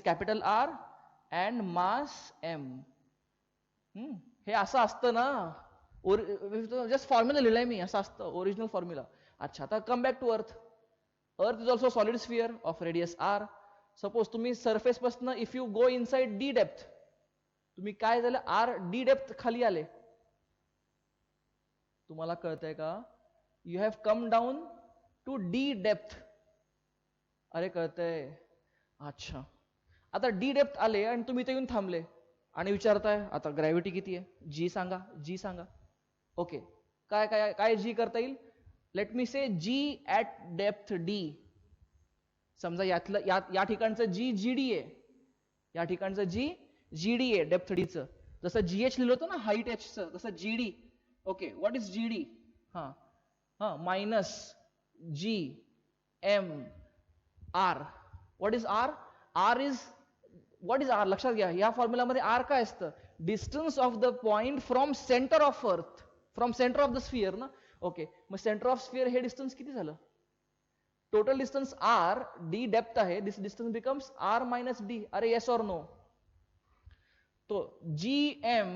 A: capital R and mass m. हे असं असतं ना, जस्ट फॉर्म्युला लिहिलाय मी, असं असतं ओरिजिनल फॉर्म्युला. अच्छा, आता कम back to earth. Earth is also solid sphere of radius R. Suppose तुम्ही surface पासन if you go inside d depth, तुम्ही काय झालं, R d डेप्थ खाली आले. तुम्हाला कळतंय का? You have come down to d depth. अरे कळतंय. अच्छा, आता डी डेप्थ आले आणि तुम्ही इथे येऊन थांबले आणि विचारताय आता ग्रॅव्हिटी किती आहे, जी सांगा, जी सांगा. ओके, काय काय काय जी करता येईल? Let me say G at depth D. समजा यातलं या ठिकाणचं जी जी डी आहे, या ठिकाणचं जी जी डी आहे डेप्थ डीचं. जसं जी एच लिहिलं होतं ना हाईट एचचं, तसं G D. Okay, what is G D? हां हां, minus G M R. What is R? R is what is R? लक्षात घ्या, या फॉर्म्युलामध्ये आर काय असतं? Distance of the point from center of earth, from center of the sphere ना. Okay, मग सेंटर ऑफ स्फिअर हे डिस्टन्स किती झालं? Total distance R, D depth आहे, this distance becomes R minus D. अरे येस और नो? तो g M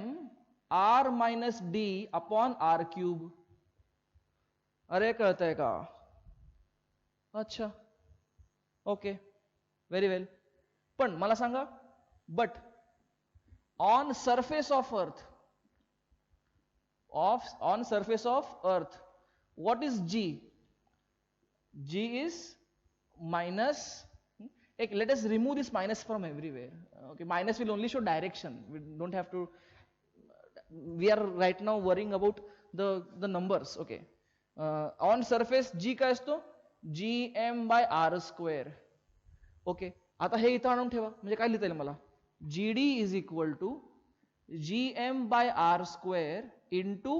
A: R minus d upon R cube. अरे कळतंय का? अच्छा, ओके, व्हेरी वेल. पण मला सांगा, but on surface of earth, on surface of earth, what is g? G is minus, let us remove this minus from everywhere. Okay, minus will only show direction. We don't have to, we are right now worrying about the numbers. Okay, on surface g काय असतो? gm by r square. Okay, आता हे इथं आणून ठेवा, म्हणजे काय लिहिता येईल मला? gd is equal to gm by r square into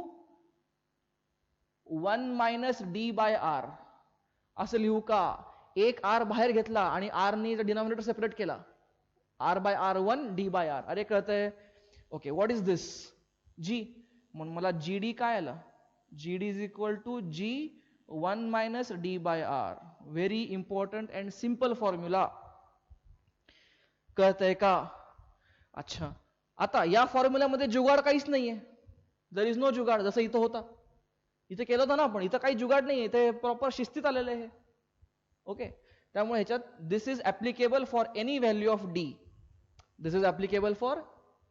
A: 1 minus d by r. असं लिहू का? एक r बाहेर घेतला आणि r ने डिनॉमिनेटर सेपरेट केला, r by r1 d by r. अरे कळतंय? Okay, what is this? g. म्हणून मला gd काय आलं? gd is equal to g 1 minus d by r. Very important and simple formula. कळतंय का? अच्छा, आता या फॉर्म्युल्यामध्ये जुगाड काहीच नाहीये. देयर इज नो जुगाड. जसं इथं होता, इथे केलं होतं ना आपण, इथं काही जुगाड नाही, इथे प्रॉपर शिस्तीत आलेलं आहे. ओके, त्यामुळे ह्याच्यात this is applicable for any value of D. This is applicable for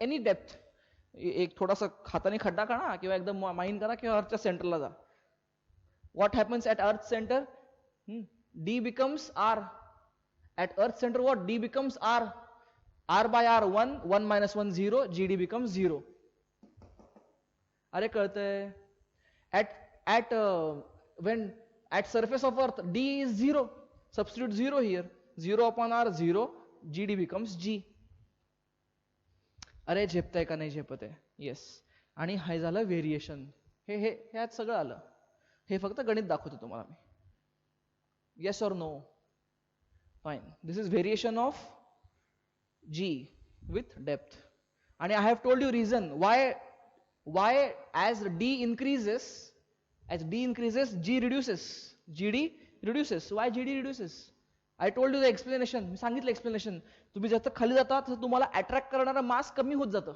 A: any depth. एक थोडासा हाताने खड्डा काढा किंवा एकदम माइन करा किंवा अर्थच्या सेंटरला जा. What happens at earth centre? D becomes R. At earth centre what? D becomes R. R by R 1, 1 minus 1 0, gd becomes 0. अरे कळतंय? At when at surface of earth d is 0, substitute 0 here, 0 upon r 0, gd becomes g. अरे झेपतंय का नाही झेपत आहे? Yes. आणि हे झालं variation. हे हे ह्यात सगळं आलं. हे फक्त गणित दाखवतो तुम्हाला मी. Yes or no? Fine. This is variation of g with depth. And I have told you reason why as d increases g reduces, gd reduces. Why gd reduces? I told you the explanation. मी सांगितलं explanation. तुम्ही जसं खाली जाता तसं तुम्हाला attract करणारा मास कमी होत जातं.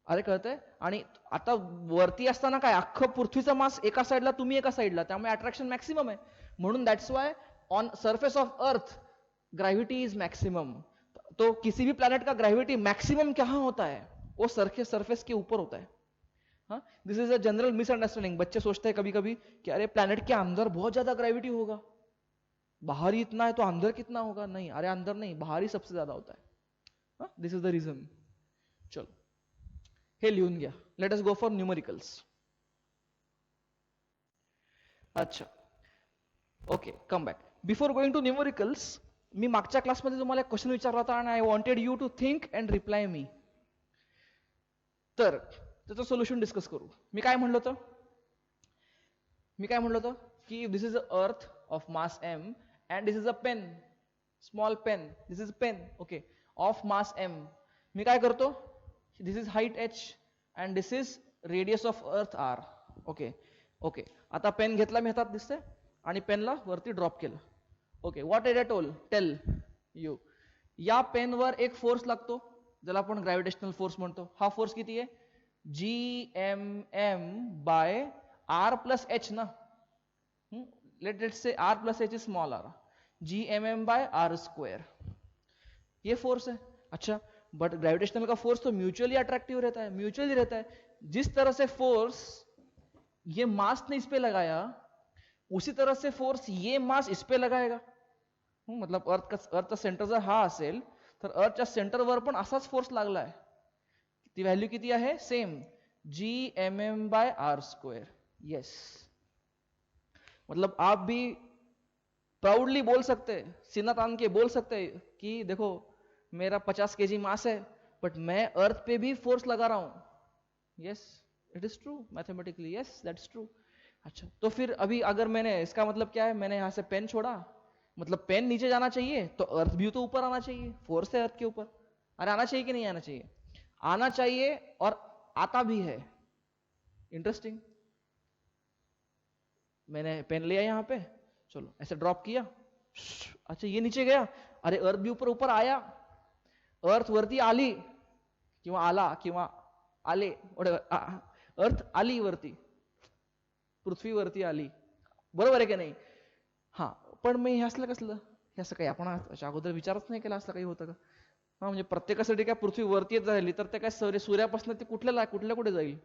A: अरे कळतंय? आणि आता वरती असताना काय, अख्खं पृथ्वीचा मास एका साईडला, तुम्ही एका साईडला, त्यामुळे अट्रॅक्शन मॅक्सिमम आहे. म्हणून that's why on surface of earth gravity is maximum. तो किसी भी प्लैनेट का ग्रेविटी मैक्सिमम कहाँ होता है? वो सरफेस के ऊपर होता है. हाँ, दिस इज अ जनरल मिसअंडरस्टैंडिंग. बच्चे सोचते हैं कभी कभी कि अरे प्लैनेट के अंदर बहुत ज्यादा ग्रेविटी होगा, बाहर ही इतना है तो अंदर कितना होगा? नहीं, अरे अंदर नहीं, बाहर ही सबसे ज्यादा होता है. This is the reason. चलो हे लिहून घ्या. Let us go for numericals. अच्छा, okay, come back. Before going to numericals, मी मागच्या क्लासमध्ये तुम्हाला एक क्वेश्चन विचारला होता आणि I wanted you to think and reply me. तर त्याचं सोल्युशन डिस्कस करू. मी काय म्हणलो होतं की दिस is a earth of mass m and this is a pen, small pen. This is pen, okay, of mass m. मी काय करतो? This is height h and this is radius of earth r. Okay okay, आता pen घेतला मी हातात, दिसतंय, आणि पेनला वरती ड्रॉप केलं. Okay, what did I tell you? या पेनवर एक फोर्स लागतो, ज्याला आपण ग्रॅव्हिटेशनल फोर्स म्हणतो. हा फोर्स किती आहे? gmm by r plus h ना. Let's say r plus h is small r. gmm by r square, ये फोर्स है. अच्छा, बट ग्रेविटेशनल का फोर्स तो म्यूचुअली अट्रैक्टिव रहता है, म्यूचुअली रहता है. जिस तरह से फोर्स ये मास ने इस पे लगाया, उसी तरह से फोर्स ये मास इस पे लगाएगा. मतलब अर्थचा सेंटर जर हा असेल तर अर्थच्या सेंटरवर पण असाच फोर्स लागलाय. ती व्हॅल्यू किती आहे? Same, G/m/r². यस, मतलब आप भी प्राउडली बोल सकते हैं, सीना तान के बोल सकते हैं कि देखो मेरा 50 kg मास है बट मैं अर्थ पे भी फोर्स लगा रहा हूं. Yes, it is true mathematically. Yes, that's true. अच्छा, तो फिर अभी अगर मैंने, इसका मतलब क्या है, मैंने यहां से पेन छोड़ा, मतलब पेन नीचे जाना चाहिए तो अर्थ भी तो ऊपर आना चाहिए, फोर्स है अर्थ के ऊपर. अरे आना चाहिए कि नहीं आना चाहिए? आना चाहिए और आता भी है. इंटरेस्टिंग. मैंने पेन लिया यहां पे, चलो ऐसे ड्रॉप किया, अच्छा ये नीचे गया, अरे अर्थ भी ऊपर ऊपर आया, अर्थ वरती आली किंवा आला किंवा आले, अर्थ आली वरती, पृथ्वी वरती आली, बरोबर आहे की नाही? हा, पण मी हे असलं कसलं, हे असं काही आपण अगोदर विचारच नाही केला, असं काही होतं का? हा, म्हणजे प्रत्येकासाठी काय पृथ्वी वरती झाली तर ते काय सूर्यापासून ते कुठल्या कुठे जाईल?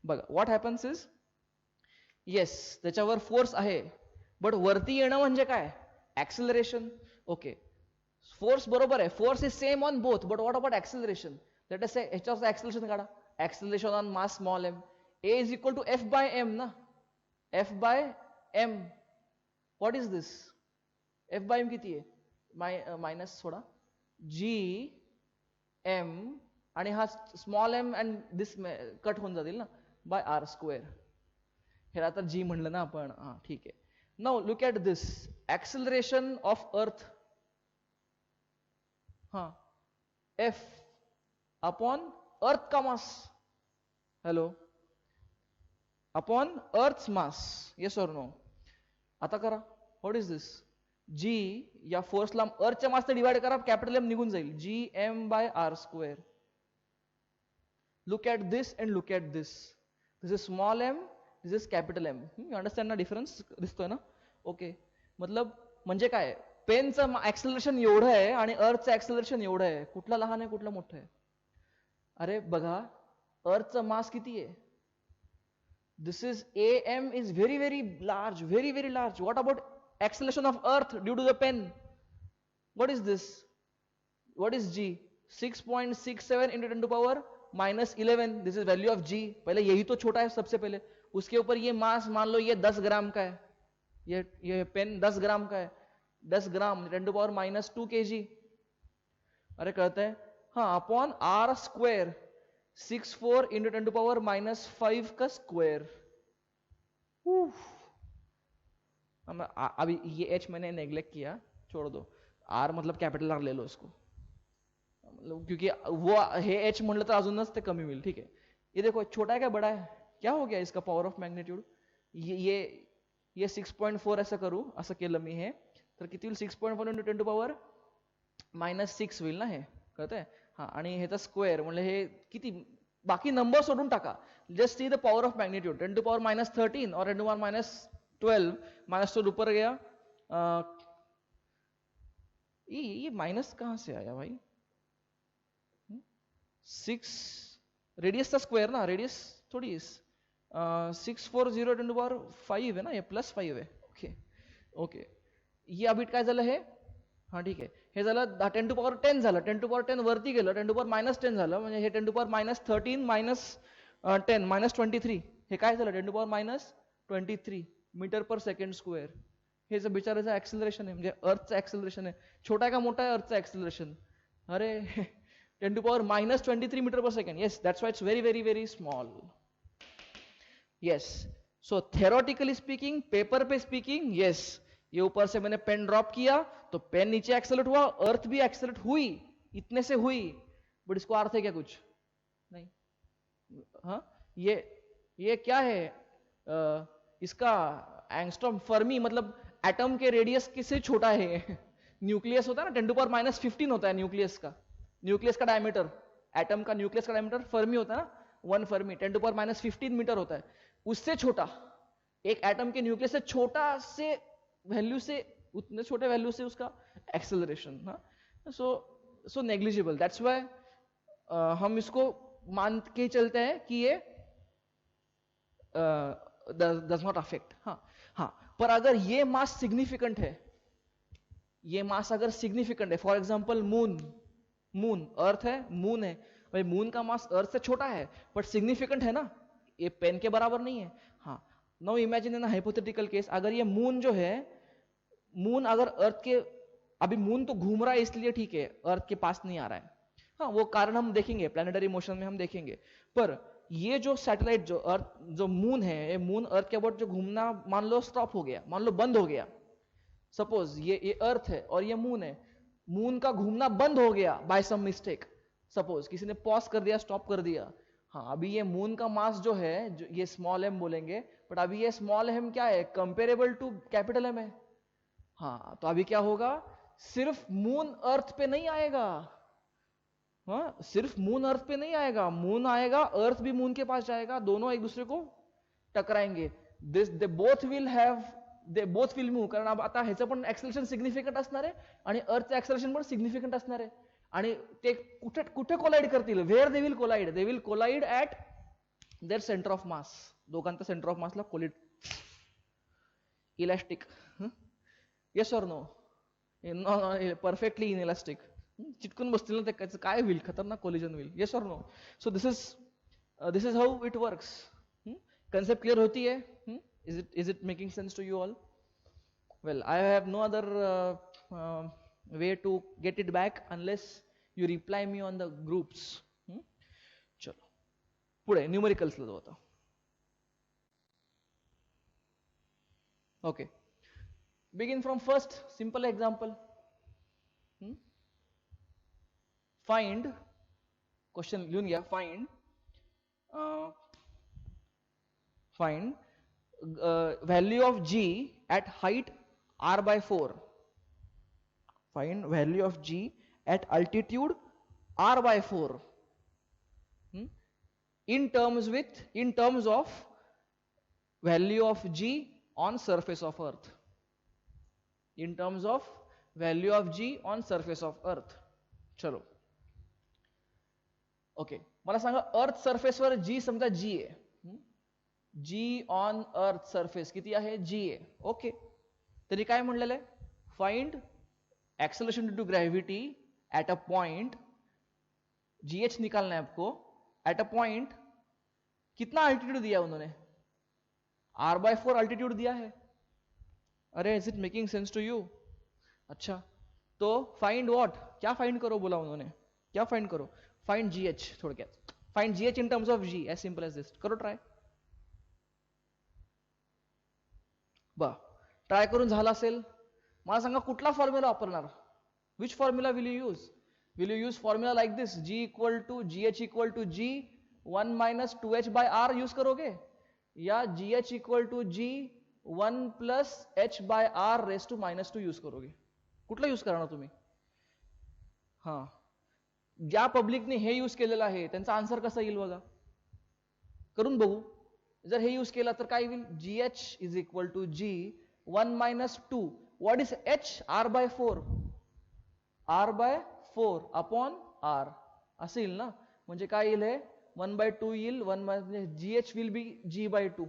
A: बघा, व्हॉट हॅपन्स इज, येस त्याच्यावर फोर्स आहे, बट वरती येणं म्हणजे काय? ऍक्सिलरेशन. ओके, फोर्स बरोबर आहे, force is same on both, but what about acceleration? Let us say ह्याच्यावर ऍक्सिलरेशन काढा, acceleration on mass small M, A is equal to F by M ना. F by M, what is this? F by M किती आहे? Minus थोडा G M, आणि हा small M and this cut होऊन जातील ना, बाय आर स्क्वेअर. हे आता जी म्हणलं ना आपण, हा ठीक आहे. Now look at this, acceleration of earth, हा एफ अपॉन अर्थ का मास, hello, upon earth mass, yes or no? आता करा, व्हॉट इज दिस? जी या फोर्सला अर्थच्या मासने डिवाइड करा, कॅपिटल एम निघून जाईल, g M by R square. Look at this and look at this, this is small m, this is capital M. You understand ना डिफरन्स? दिसतोय ना? ओके, मतलब म्हणजे काय, पेनचं ऍक्सिलरेशन एवढं आहे आणि अर्थचं ऍक्सिलरेशन एवढं आहे, कुठलं लहान आहे कुठलं मोठं आहे? अरे बघा, अर्थचं मास किती आहे? दिस is AM is very very large, very very large. What about acceleration of earth due to the pen? What is this? What is G? 6.67 into 10 to power minus 11. This is value of G. पहले यही तो छोटा है सबसे पहले, उसके ऊपर ये मास मान लो ये 10 ग्राम का है, ये पेन 10 ग्राम का है, 10 ग्राम 10 to power minus 2 kg. अरे कहते हैं हाँ, upon R square 64 into 10 to power minus 5 का स्क्वायर. अभी ये h मैंने नेग्लेक्ट किया, छोड़ दो, r मतलब कैपिटल R ले लो इसको, मतलब क्योंकि वो हे h म्हणलं तर अजूनच ते कमी होईल. ठीक है, ये देखो छोटा है क्या बड़ा है, क्या हो गया इसका पॉवर ऑफ मॅग्नेट्यूड? ये 6.4 असं करू, असं केलं मी हे, तर किती होईल? 6.4 into 10 to power minus 6 होईल ना, हे कळतंय? हा, आणि ह्याचा स्क्वेअर म्हणजे हे किती, बाकी नंबर सोडून टाका, just see the power of magnitude, 10 to power minus 13 और 10 to power minus 12, माइनस 12 ऊपर गया, ये माइनस कहां से आया भाई? 6 रेडियस का स्क्वायर ना, रेडियस थोड़ी 640 10 to power 5 है ना, ये प्लस 5 है. ओके ओके, ये अभी काय झालं हे? हा ठीक आहे, हे झालं 10 to power 10 झालं, 10 to power 10 वरती गेलं, 10 to power minus 10 झालं, म्हणजे हे 10 to power minus 13 minus 10 minus 23, हे काय झालं? 10 to power minus 23 metre per second square. हे जे बिचाराचं ऍक्सिलरेशन आहे, म्हणजे अर्थचं ऍक्सिलरेशन आहे. छोटा आहे का मोठा आहे अर्थचं ऍक्सिलरेशन? अरे 10 to power minus 23 metre per second. Yes, that's why it's very very very small. Yes, so theoretically speaking, paper पे स्पीकिंग, यस, ये ऊपर से मैंने पेन ड्रॉप किया तो पेन नीचे एक्सेलरेट हुआ, अर्थ भी एक्सेलरेट हुई, इतने से हुई, बट इसको अर्थ है क्या? कुछ नहीं. हाँ, ये क्या है? इसका एंगस्ट्रॉम, फर्मी मतलब एटम के रेडियस किससे छोटा है? न्यूक्लियस होता है ना, 10 to power minus 15 होता है न्यूक्लियस का डायमीटर, एटम का न्यूक्लियस का डायमीटर फर्मी होता है ना, 1 fermi 10 to power minus 15 metre होता है, उससे छोटा, एक एटम के न्यूक्लियस से छोटा से वैल्यू से, उतने छोटे वैल्यू से उसका एक्सेलरेशन, सो नेग्लिजिबल. दैट्स व्हाई हम इसको मान के चलते हैं कि ये डज नॉट अफेक्ट. हाँ हाँ, पर अगर ये मास सिग्निफिकेंट है, ये मास अगर सिग्निफिकेंट है, for example moon, moon earth है, मून है भाई, मून का मास अर्थ से छोटा है बट सिग्निफिकेंट है ना, ये पेन के बराबर नहीं है। हाँ, नाउ इमेजिन इन हाइपोथेटिकल केस, अगर ये मून जो है, मून अगर अर्थ के, अभी मून तो घूम रहा है इसलिए ठीक है, अर्थ के पास नहीं आ रहा है, हाँ वो कारण हम देखेंगे प्लैनेटरी मोशन में हम देखेंगे, पर ये जो सैटेलाइट जो अर्थ जो मून है, ये मून अर्थ के अबाउट जो घूमना मान लो स्टॉप हो गया, मान लो बंद हो गया, सपोज ये अर्थ है और ये मून है, मून का घूमना बंद हो गया बाय सम मिस्टेक, सपोज किसी ने पॉज कर दिया, स्टॉप कर दिया, हाँ अभी ये मून का मास जो है, जो ये स्मॉल एम बोलेंगे, बट अभी ये स्मॉल एम क्या है, कंपेरेबल टू कैपिटल एम है। हाँ तो अभी क्या होगा, सिर्फ मून अर्थ पे नहीं आएगा, हाँ सिर्फ मून अर्थ पे नहीं आएगा, मून आएगा, अर्थ भी मून के पास जाएगा, दोनों एक दूसरे को टकराएंगे, this they both will move, कारण आता ह्याचं पण एक्सेलरेशन सिग्निफिकंट असणार आहे आणि अर्थचं एक्सेलरेशन पण सिग्निफिकंट असणार आहे, आणि ते कुठे कुठे कोलाइड करतील, where they will collide at their center of mass, दोघांचा सेंटर ऑफ मासला collide, elastic, yes or no, perfectly inelastic, चिटकून बसतील ना, ते काय होईल, खतरनाक कोलिजन होईल, yes or no. So this is how it works. Concept clear होती है? Is it making sense to you all? Well, I have no other way to get it back unless you reply me on the groups. चलो पुढे numericals ला जाऊ आता. Okay, begin from first simple example. Find, question लिहून घ्या, find value of g at height r by 4. Find value of g at altitude r by 4 in terms of value of g on surface of earth. In terms of value of g on surface of earth. चलो okay, मला सांगा earth surface वर जी समजा जी आहे, जी on earth surface किती आहे, जी आहे. Okay, तरी काय म्हणलेलं आहे, find acceleration due to gravity at a point, gh निकालना है आपको, एट अ पॉइंट, कितना अल्टीट्यूड दिया उन्होंने, r/4 अल्टीट्यूड दिया है. अरे is it making sense to you? अच्छा, तो फाइंड व्हाट, क्या फाइंड करो बोला उन्होंने, क्या फाइंड करो, फाइंड जीएच, थोडक्यात find GH in terms of G, as simple as this. करो ट्राय. ट्राय करून झाला असेल, मला सांगा कुठला फॉर्म्युला वापरणार, which formula will you use formula like this, g equal to g h equal to G 1 minus 2h by R use करोगे, या g h equal to G 1 plus h by R raise to -2 use करोगे, कुठला use करणार तुम्ही? हा, ज्या पब्लिकने हे use केलेलं आहे त्यांचा आन्सर कसा येईल बघा, करून बघू. जर हे यूज केला तर काय होईल, g h is equal to G 1 minus 2, what is h, r by 4, upon r असं येईल ना, म्हणजे काय येईल, हे 1/2 येईल, 1 म्हणजे g h will be g by 2,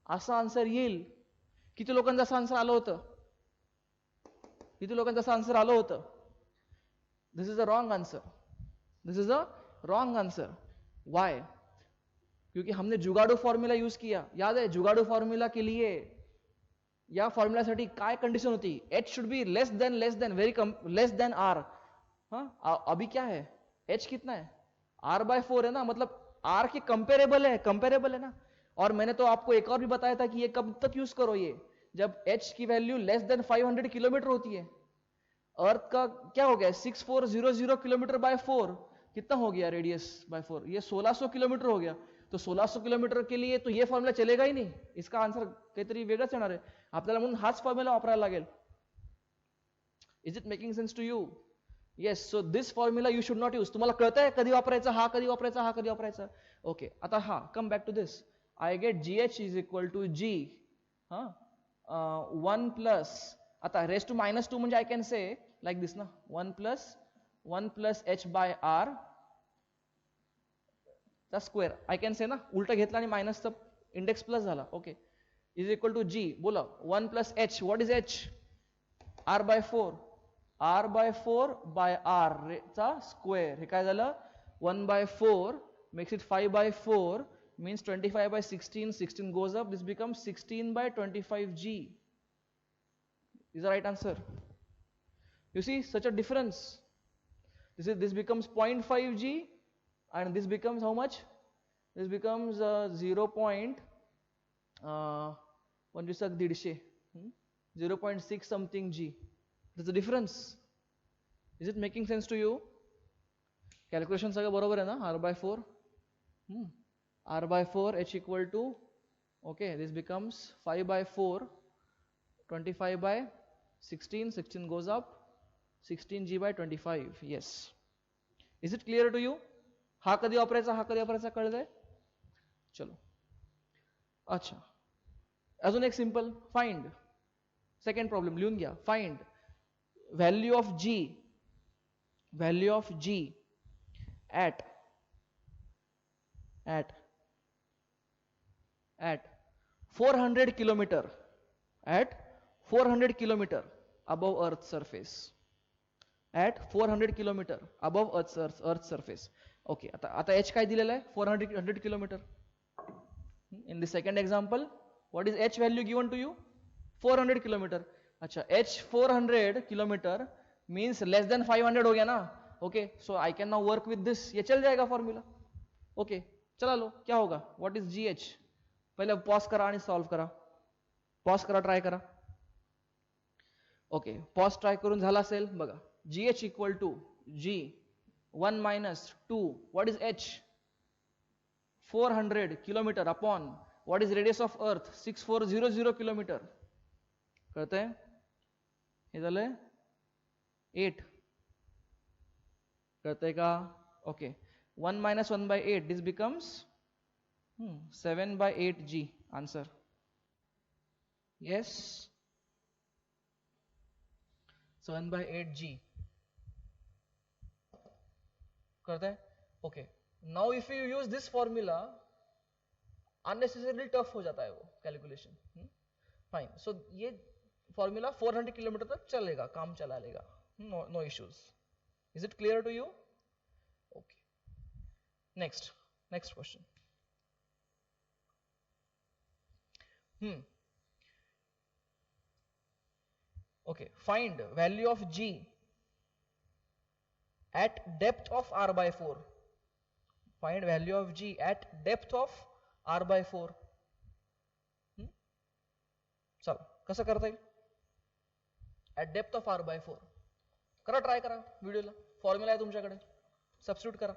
A: असा आन्सर येईल. किती लोकांचं असं आन्सर आलं होतं, किती लोकांचं असं आन्सर आलं होतं? This is a wrong answer, this is a wrong answer. Why? क्योंकि हमने जुगाड़ू फॉर्म्यूला यूज किया, याद है, जुगाड़ू फॉर्म्यूला के लिए या फॉर्म्यूला साठी काय कंडीशन होती, h should be less than less than r. हाँ, अभी क्या है, h कितना है, r/4 है ना, मतलब r के कंपेरेबल है ना. और मैंने तो आपको एक और भी बताया था कि ये कब तक यूज करो, ये जब h की वैल्यू लेस देन 500 किलोमीटर होती है. अर्थ का क्या हो गया, 6400 किलोमीटर बाय 4, कितना हो गया रेडियस बाय 4, ये 1600 किलोमीटर हो गया. तो 1600 किलोमीटर के लिए तो ये फॉर्म्युला चलेगा ही नहीं, इसका आंसर काहीतरी वेगळंच येणार आहे आपल्याला, म्हणून हाच फॉर्म्युला वापरायला लागेल. Is it making sense to you? Yes. So this formula you should not use. तुम्हाला कळतंय कधी वापरायचा, हा कधी वापरायचा, हा कधी वापरायचा. ओके, आता हा come back to this, I get g h is equal to G 1 plus, आता रेस टू -2 म्हणजे I can say like this ना, 1 प्लस h बाय r चा स्क्वेअर, आय कॅन से ना, उलटा घेतला आणि मायनसचा इंडेक्स प्लस झाला. Okay, is equal to g. बोला 1 plus h. What is h? R by 4. R by 4 by R चा स्क्वेअर. हे काय झालं? 1 by 4 makes it 5 by 4 means 25 by 16. 16 goes up. This becomes 16 by 25g. Is the right answer. You see such a difference. This becomes 0.5g and this becomes how much? This becomes 0. 0.6 something g. There's a difference. Is it making sense to you? Calculation सगळं बरोबर आहे ना? R by 4. R by 4 h equal to, okay, this becomes 5 by 4, 25 by 16. 16 goes up. 16g by 25. Yes. Is it clear to you? हा कधी वापरायचा, हा कधी वापरायचा कळलंय? चलो. अच्छा. अजून एक सिंपल. फाइंड. सेकंड प्रॉब्लेम लिहून घ्या. Find value of g. Value of g at 400 kilometer, at 400 kilometer above earth's surface. At 400 kilometer above earth's surface. Okay, आता h काय दिलेलं आहे? 400 kilometer. In the second example, what is h value given to you? 400 kilometer. अच्छा, h 400 kilometer means less than 500 हो गया ना? Okay, so I can now work with this. ये चल जाएगा फॉर्मूला. ओके, चला लो. क्या होगा? What is g h? पहिले पॉज करा आणि सॉल्व करा. पॉज करा, ट्राय करा. ओके, पॉज ट्राय करून झाला असेल बघा. G h equal to G 1 minus 2. What is h? 400 kilometre upon what is radius of earth? 6400 kilometre. कळतंय? हे झालंय 8. कळतंय का? Okay. 1 minus 1 by 8. This becomes 7 by 8g. Answer. Yes. 7 by 8g. कळतंय? Okay. Now if you use this formula, unnecessarily tough हो जाता है वो कैलकुलेशन. फाइन. सो ये फॉर्मूला 400 किलोमीटर तक चलेगा, काम चला लेगा. No issues. Is it clear to you? Okay. Next question. Okay, find value of g at depth of r by 4. Find value of g at depth of r by 4. चल कसं करता येईल? at depth of r by 4. करा, try करा व्हिडिओला. Formula आहे तुमच्याकडे, substitute करा.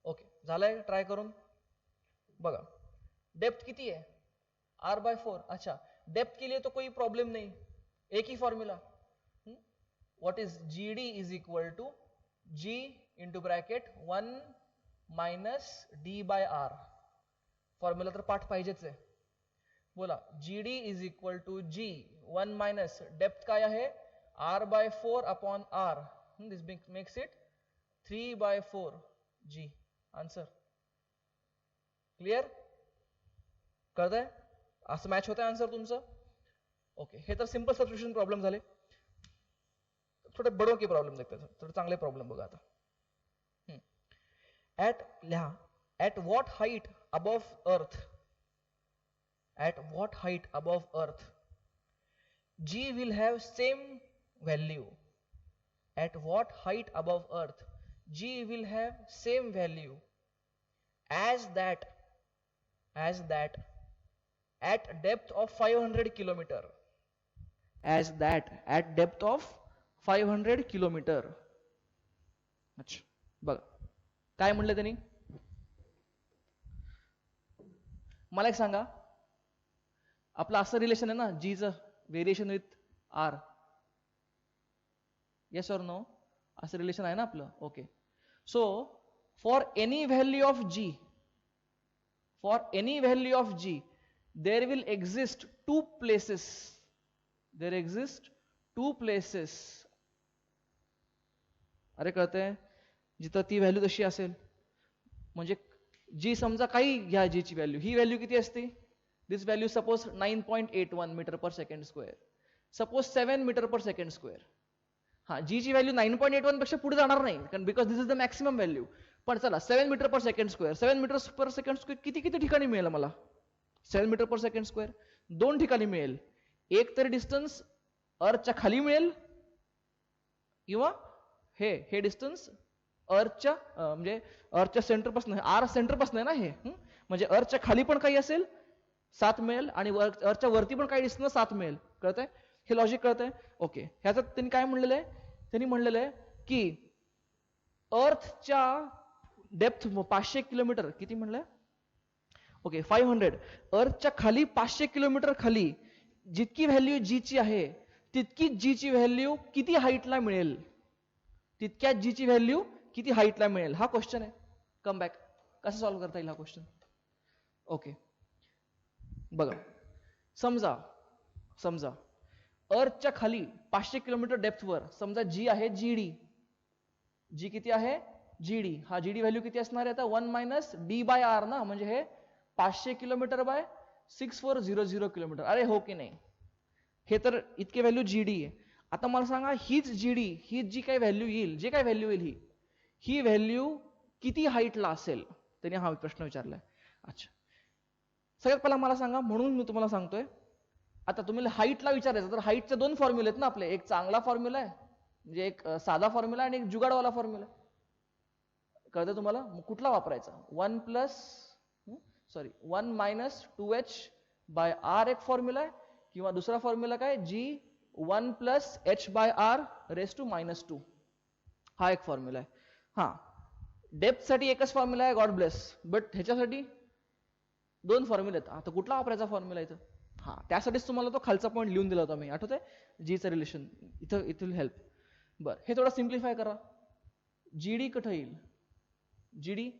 A: ओके, झालंय ट्राय करून बघा. डेप्थ किती आहे? r by 4. अच्छा, डेप्थ के लिए तो कोई प्रॉब्लम नहीं, एक ही formula. What is G D is equal to G into bracket 1 minus d by r. Formula तर पाठ पाहिजेच आहे. बोला G D is equal to G 1 minus depth काय आहे? r by 4 upon r. This makes it 3 by 4 g. Answer clear? कळतंय? असं match होतंय आन्सर तुमचं? ओके, हे तर सिंपल सबस्टिट्यूशन प्रॉब्लेम झाले. थोडे बडो के प्रॉब्लेम देखते हैं. थोडे चांगले प्रॉब्लेम बघा आता. At what height above earth? At what height above earth g will have same value? At what height above earth g will have same value as that at depth of 500 kilometer. As that at depth of 500 kilometer. अच्छा, बघा काय म्हणलं त्यांनी. मला एक सांगा, आपलं असं रिलेशन आहे ना जी चं, variation with R. Yes or no? असं रिलेशन आहे ना आपलं. Okay, so for any value of g, there will exist two places. There exist two places. अरे कळतंय? जिथं ती व्हॅल्यू तशी असेल. म्हणजे जी समजा काही घ्या जीची व्हॅल्यू, ही व्हॅल्यू किती असते? दिस value suppose 9.81 metre per second square, suppose 7 metre per second square. हा जीची व्हॅल्यू 9.81 पेक्षा पुढे जाणार नाही, कारण because this is the maximum value. पण चला 7 metre per second square, 7 metre per second square किती किती ठिकाणी मिळेल मला? 7 मीटर पर सेकंड स्क्वेअर 2 ठिकाणी मिळेल. एक तर डिस्टन्स अर्थच्या खाली मिळेल, किंवा हे डिस्टन्स अर्थच्या म्हणजे अर्थच्या सेंटरपासून, आर सेंटरपासून आहे ना हे, म्हणजे अर्थच्या खाली पण काही असेल 7 मिळेल, आणि अर्थच्या वरती पण काही डिस्टन्स 7 मिळेल. कळतंय? हे लॉजिक कळतंय? ओके. ह्याच्यात त्यांनी काय म्हणलेलं आहे? त्यांनी म्हणलेलं आहे की अर्थच्या डेप्थ 500 किलोमीटर, किती म्हणलंय? ओके 500. अर्थच्या खाली 500 किलोमीटर खाली जितकी व्हॅल्यू जीची आहे, तितकीच जीची व्हॅल्यू किती हाईटला मिळेल? तितक्याच जीची व्हॅल्यू किती हाईटला मिळेल? हा क्वेश्चन आहे. Come back. कसं सॉल्व्ह करता येईल हा क्वेश्चन? ओके बघा, समजा अर्थच्या खाली 500 किलोमीटर डेप्थवर समजा जी आहे जीडी. जी किती आहे? जीडी. हा जीडी व्हॅल्यू किती असणार आहे आता? 1 मायनस डी बाय आर ना, म्हणजे हे 500 किलोमीटर बाय 6400 किलोमीटर. अरे हो की नाही? हे तर इतके व्हॅल्यू जीडी आहे. आता मला सांगा, हीच जीडी, ही जी काही व्हॅल्यू येईल, जे काही व्हॅल्यू येईल, ही व्हॅल्यू किती हाईटला असेल? त्याने हा प्रश्न विचारलाय. अच्छा, सगळ्यात पहिला मला सांगा, म्हणून मी तुम्हाला सांगतोय, आता तुम्हाला हाईटला विचारायचं तर हाईटचे 2 फॉर्म्युले आहेत ना आपले. एक चांगला फॉर्म्युला आहे, म्हणजे एक साधा फॉर्म्युला, आणि एक जुगाडवाला फॉर्म्युला. कळतं तुम्हाला? कुठला वापरायचा? 1 मायनस 2h बाय आर एक फॉर्म्युला आहे, किंवा दुसरा फॉर्म्युला काय? G 1 plus h by R raise to -2. हा एक फॉर्म्युला आहे. हा, डेप्थ साठी एकच फॉर्म्युला आहे, गॉड ब्लेस. बट ह्याच्यासाठी 2 फॉर्म्युले आहेत. आता कुठला वापरायचा फॉर्म्युला इथं? हा, त्यासाठीच तुम्हाला तो खालचा पॉईंट लिहून दिला होता मी, आठवतंय? जीचं रिलेशन इथं हेल्प. बरं, हे थोडं सिम्प्लिफाय करा. जीडी कुठं येईल? जीडी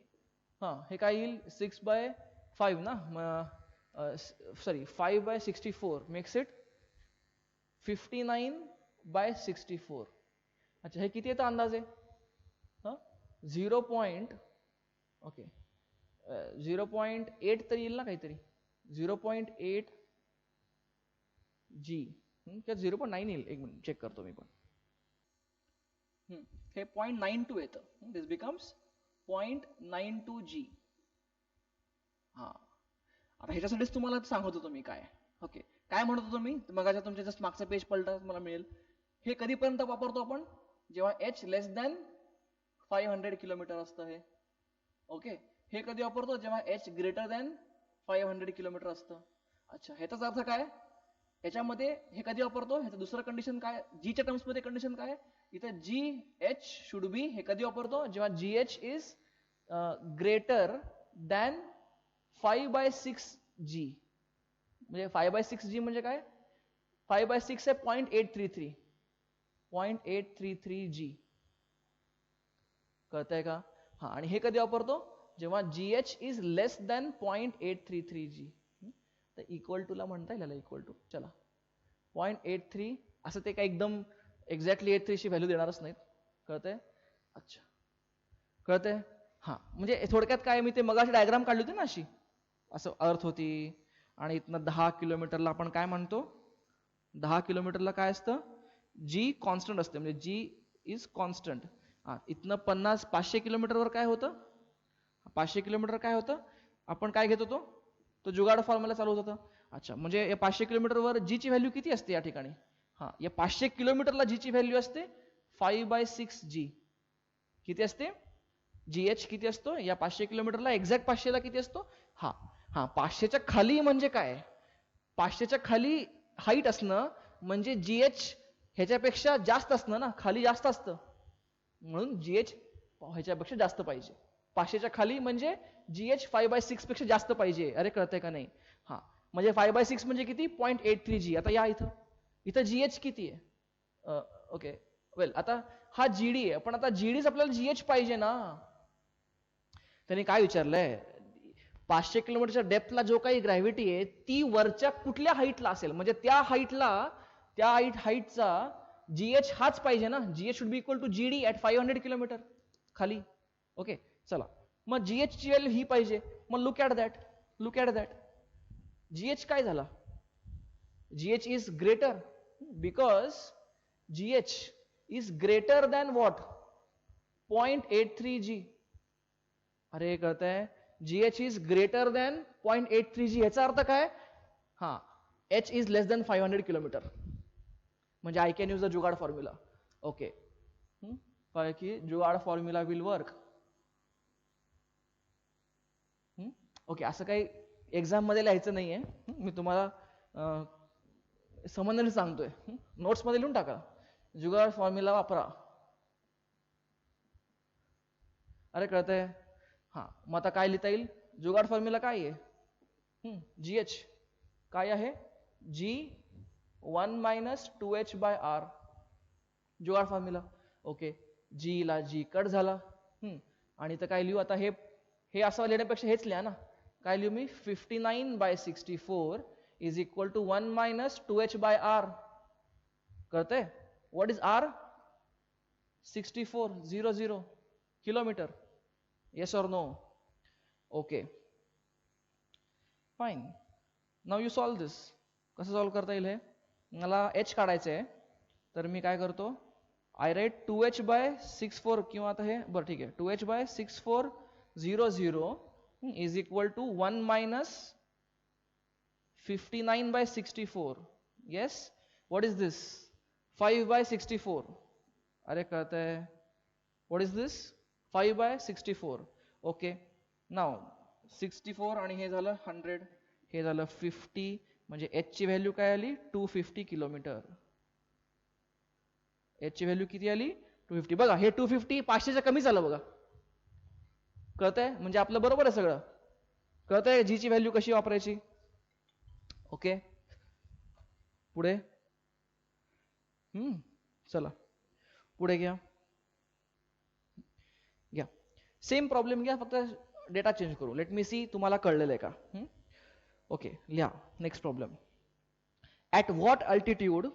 A: हे काय येईल? 6/5 ना, 5/64 मेक्स इट 59/64. अच्छा, हे किती येतं अंदाजे? 0.8 तर येईल ना काहीतरी. 0.8 जी किंवा 0.9 येईल. एक मिनिट चेक करतो मी पण. हे 0.92 येतं. दिस बिकम्स 0.92 जी. हा, आता ह्याच्यासाठीच तुम्हाला सांगत होतो मी काय. ओके, काय म्हणत होतो मी? मगाच्या तुमच्या जस्ट मागचं पेज पलटा, मला मिळेल. हे कधीपर्यंत वापरतो आपण? जेव्हा h लेस दॅन 500 किलोमीटर असतं हे. ओके, हे कधी वापरतो? जेव्हा h ग्रेटर दॅन 500 किलोमीटर असतं. अच्छा, ह्याचा अर्थ काय? याच्यामध्ये हे कधी वापरतो? ह्याचं दुसरं कंडिशन काय? जीच्या टर्म्स मध्ये कंडिशन काय? इथं जी एच शुड बी, हे कधी वापरतो? जेव्हा g h is greater than 5/6 g. म्हणजे 5/6 जी म्हणजे काय? 5/6 आहे 0.833. 0.833 जी. कळतंय का? हा, आणि हे कधी वापरतो? जेव्हा g h is less than 0.833 g. तर इक्वल टू ला म्हणता येईल, इक्वल टू. चला, 0.83 असं ते काय एकदम एक्झॅक्टली 83 ची व्हॅल्यू देणारच नाहीत. कळतंय? अच्छा, कळतंय? हा, म्हणजे थोडक्यात काय, मी ते मगाशी डायग्राम काढली होती ना अशी, असं अर्थ होती, आणि इथनं 10 किलोमीटरला आपण काय म्हणतो? 10 किलोमीटरला काय असतं? जी कॉन्स्टंट असते, म्हणजे जी इज कॉन्स्टंट. इथनं 500 किलोमीटरवर काय होतं? 500 किलोमीटर काय होतं? आपण काय घेत होतो? तो जुगाड फॉर्म्युला चालू होत होता. अच्छा, म्हणजे या 500 किलोमीटरवर जी ची व्हॅल्यू किती असते या ठिकाणी? हा, या 500 किलोमीटरला जी ची व्हॅल्यू असते 5/6 जी. किती असते? जी एच किती असतो या 500 किलोमीटरला? एक्झॅक्ट 500 ला किती असतो? हा हा, 500च्या खाली म्हणजे काय? 500च्या खाली हाईट असणं म्हणजे जी एच ह्याच्यापेक्षा जास्त असणं ना, खाली जास्त असतं, म्हणून जी एच ह्याच्यापेक्षा जास्त पाहिजे. 500च्या खाली म्हणजे जी एच 5/6 पेक्षा जास्त पाहिजे. अरे कळतंय का नाही? हा, म्हणजे 5/6 म्हणजे किती? 0.83 जी. आता या इथं जी एच किती आहे? ओके, वेल, आता हा जीडी आहे, पण आता जीडीच आपल्याला जी एच पाहिजे ना. त्यांनी काय विचारलंय? 500 किलोमीटरच्या डेप्थला जो काही ग्रॅव्हिटी आहे ती वरच्या कुठल्या हाईटला असेल, म्हणजे त्या हाईटचा जीएच हाच पाहिजे ना. Gh should be equal to gd at 500 kilometre. खाली. ओके चला, मग जीएच ची व्हॅल्यू ही पाहिजे. मग लुक ॲट दॅट जीएच काय झाला, GH is greater because GH is greater than what 0.83 G. अरे कळतंय, GH is greater than 0.83 G. याचा अर्थ काय, हा H is less than 500 kilometer. म्हणजे I can use the jugaad formula. Okay, की jugaad formula will work. Okay, असं काही एक्झाम मध्ये लिहायचं नाहीये, मी तुम्हाला समजण्याने सांगतोय. नोट्स मध्ये लिहून टाका, जुगाड फॉर्म्युला वापरा. अरे कळतंय, हा मग आता काय लिहिता येईल, जुगाड फॉर्म्युला काय आहे, जीएच काय आहे, g 1 minus 2h by R, jugaad formula. Okay, जी ला जी कट झाला, आणि तर काय लिहू आता, हे असं लिहिण्यापेक्षा हेच लिहा ना. काय लिहू मी, 59/64 is equal to 1 minus 2h by R. कळतंय, what is R, 6400 kilometer. Yes or no. Okay fine, now you solve this. कसं सॉल्व करता येईल हे, मला एच काढायचं आहे, तर मी काय करतो, आय राईट 2h बाय 64, किंवा आता हे बरं ठीक आहे, 2h by 6400 is equal to 1 minus 59/64. Yes, what is this, 5/64. अरे कळतंय, what is this, 5/64. Okay, now 64 आणि हे झालं 100, हे झालं 50, म्हणजे एच ची व्हॅल्यू काय आली, 250 किलोमीटर. एच ची व्हॅल्यू किती आली, 250. बघा हे 250 500च्या कमी झालं बघा. कळतंय, म्हणजे आपलं बरोबर आहे सगळं. कळतंय जी ची व्हॅल्यू कशी वापरायची. ओके पुढे, चला पुढे घ्या, सेम प्रॉब्लेम घ्या, फक्त डेटा चेंज करू. लेट मी सी तुम्हाला कळलेलं आहे का. ओके लिहा next problem. At what altitude,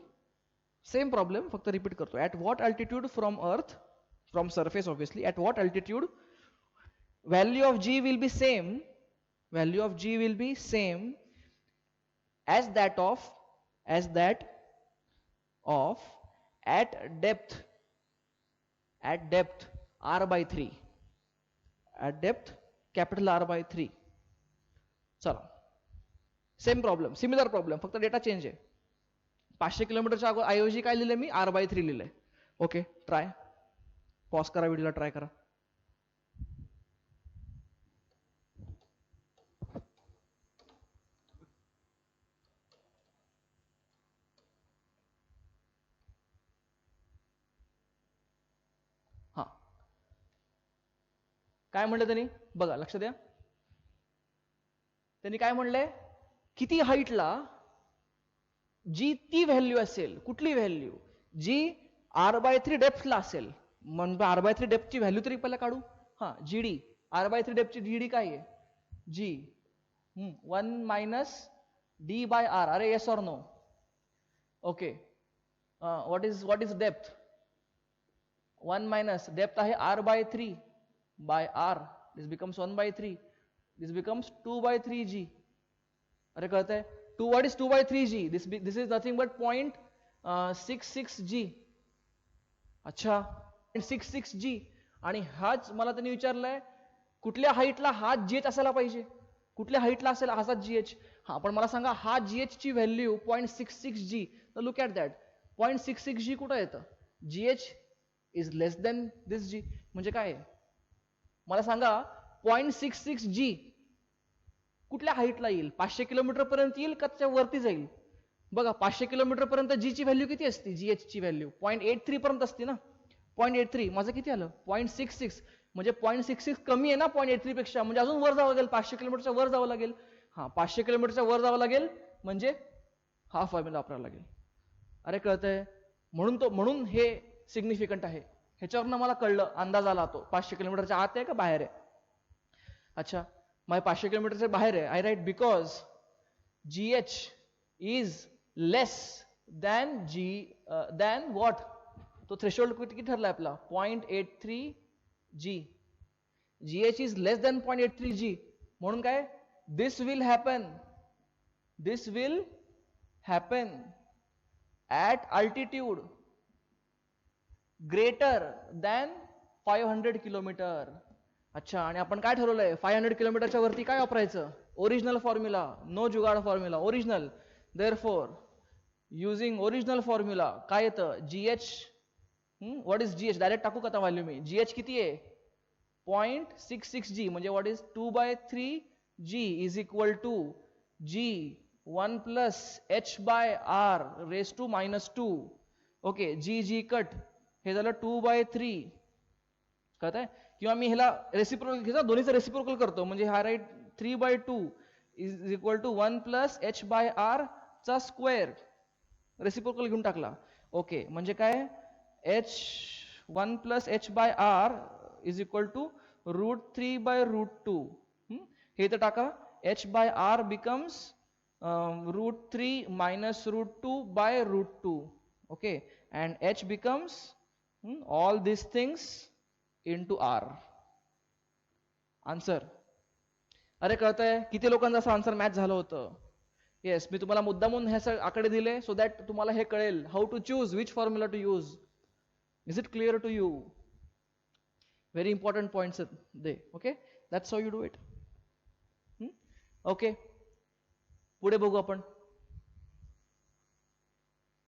A: same problem फक्त रिपीट करतो. ॲट व्हॉट अल्टिट्यूड फ्रॉम अर्थ, from surface obviously, at what altitude value of g will be same, value of g will be same as that of at depth r by 3, at depth capital R by 3. चला same problem, similar problem, फक्त data change आहे. 500 किलोमीटरच्या ऐवजी काय लिहिलंय मी, R/3 लिहिलंय. Okay try, pause करा व्हिडिओला, ट्राय करा. हा काय म्हणलं त्यांनी, बघा लक्ष द्या. त्यांनी काय म्हणलंय, किती हाईटला जी ती व्हॅल्यू असेल, कुठली व्हॅल्यू, जी R/3 डेप्थला असेल. म्हणजे R/3 डेप्थची व्हॅल्यू तरी पहिला काढू. हा जीडी, R/3 डेप्थची जीडी काय आहे, g 1 minus d by R. अरे yes or no. Okay, what is depth, 1 minus depth आहे R/3 by R, this becomes 1/3, this becomes 2/3 g. अरे कळतंय, what is 2/3 g, this is nothing but 0.66 g. अच्छा 0.66 g. आणि हाच मला त्यांनी विचारलंय, कुठल्या हाईटला हा जीएच असायला पाहिजे, कुठल्या हाईटला असेल असा जीएच. हा पण मला सांगा, हा जीएच ची व्हॅल्यू 0.66 g, तर लुक ॲट दॅट, 0.66 g कुठं येतं, जीएच इज लेस दॅन दिस जी. म्हणजे काय मला सांगा, 0.66 g कुठल्या हाईटला येईल, 500 किलोमीटर पर्यंत येईल का त्याच्या वरती जाईल. बघा 500 किलोमीटर पर्यंत जी ची व्हॅल्यू किती असते, जीएच ची व्हॅल्यू 0.83 पर्यंत असते ना. 0.83 माझं किती आलं, 0.66, म्हणजे 0.66 कमी आहे ना 0.83 पेक्षा, म्हणजे अजून वर जावं लागेल, 500 किलोमीटरच्या वर जावं लागेल. हा 500 किलोमीटरच्या वर जावं लागेल, म्हणजे हा फॉर्म्युला वापरावा लागेल. अरे कळतंय, म्हणून हे सिग्निफिकंट आहे. ह्याच्यावरनं मला कळलं, अंदाज आला तो 500 किलोमीटरच्या आत आहे का बाहेर आहे. अच्छा माझ्या 500 किलोमीटरच्या बाहेर आहे. I write because GH is less than what, तो थ्रेशोल्ड किती ठरलाय आपला, 0.83 G. GH is less than 0.83 G. म्हणून काय? This will happen at altitude greater than 500 kilometre. अच्छा, आणि आपण काय ठरवलंय? 500 किलोमीटरच्या वरती काय वापरायचं? Original formula, no jugaad formula, original. Therefore using original formula काय येतं? GH. What is GH? Direct टाकू का आता व्हॅल्यू मी? GH किती आहे? 0.66 G. म्हणजे what is 2/3 G is equal to G 1 plus h/r raise to -2. Okay, G cut, हे झालं 2/3. कळत आहे? किंवा मी ह्याला रेसिप्रोकल घेतो, दोन्हीचं रेसिप्रोकल करतो, म्हणजे हा right 3/2 is equal to 1 plus h/r चा स्क्वेअर. रेसिप्रोकल घेऊन टाकला. ओके, म्हणजे काय? h1 plus h/r is equal to √3/√2. हे तर टाका. h/r becomes √3 minus √2/√2. Okay, and h becomes all these things into r. Answer. अरे कळतंय? किती लोकांचं असं आन्सर मॅच झालं होतं? येस, मी तुम्हाला मुद्दामून हे सगळे आकडे दिले सो दॅट तुम्हाला हे कळेल how to choose which formula to use. Is it clear to you? Very important points दे. Okay, that's how you do it. Okay, पुढे बघू आपण.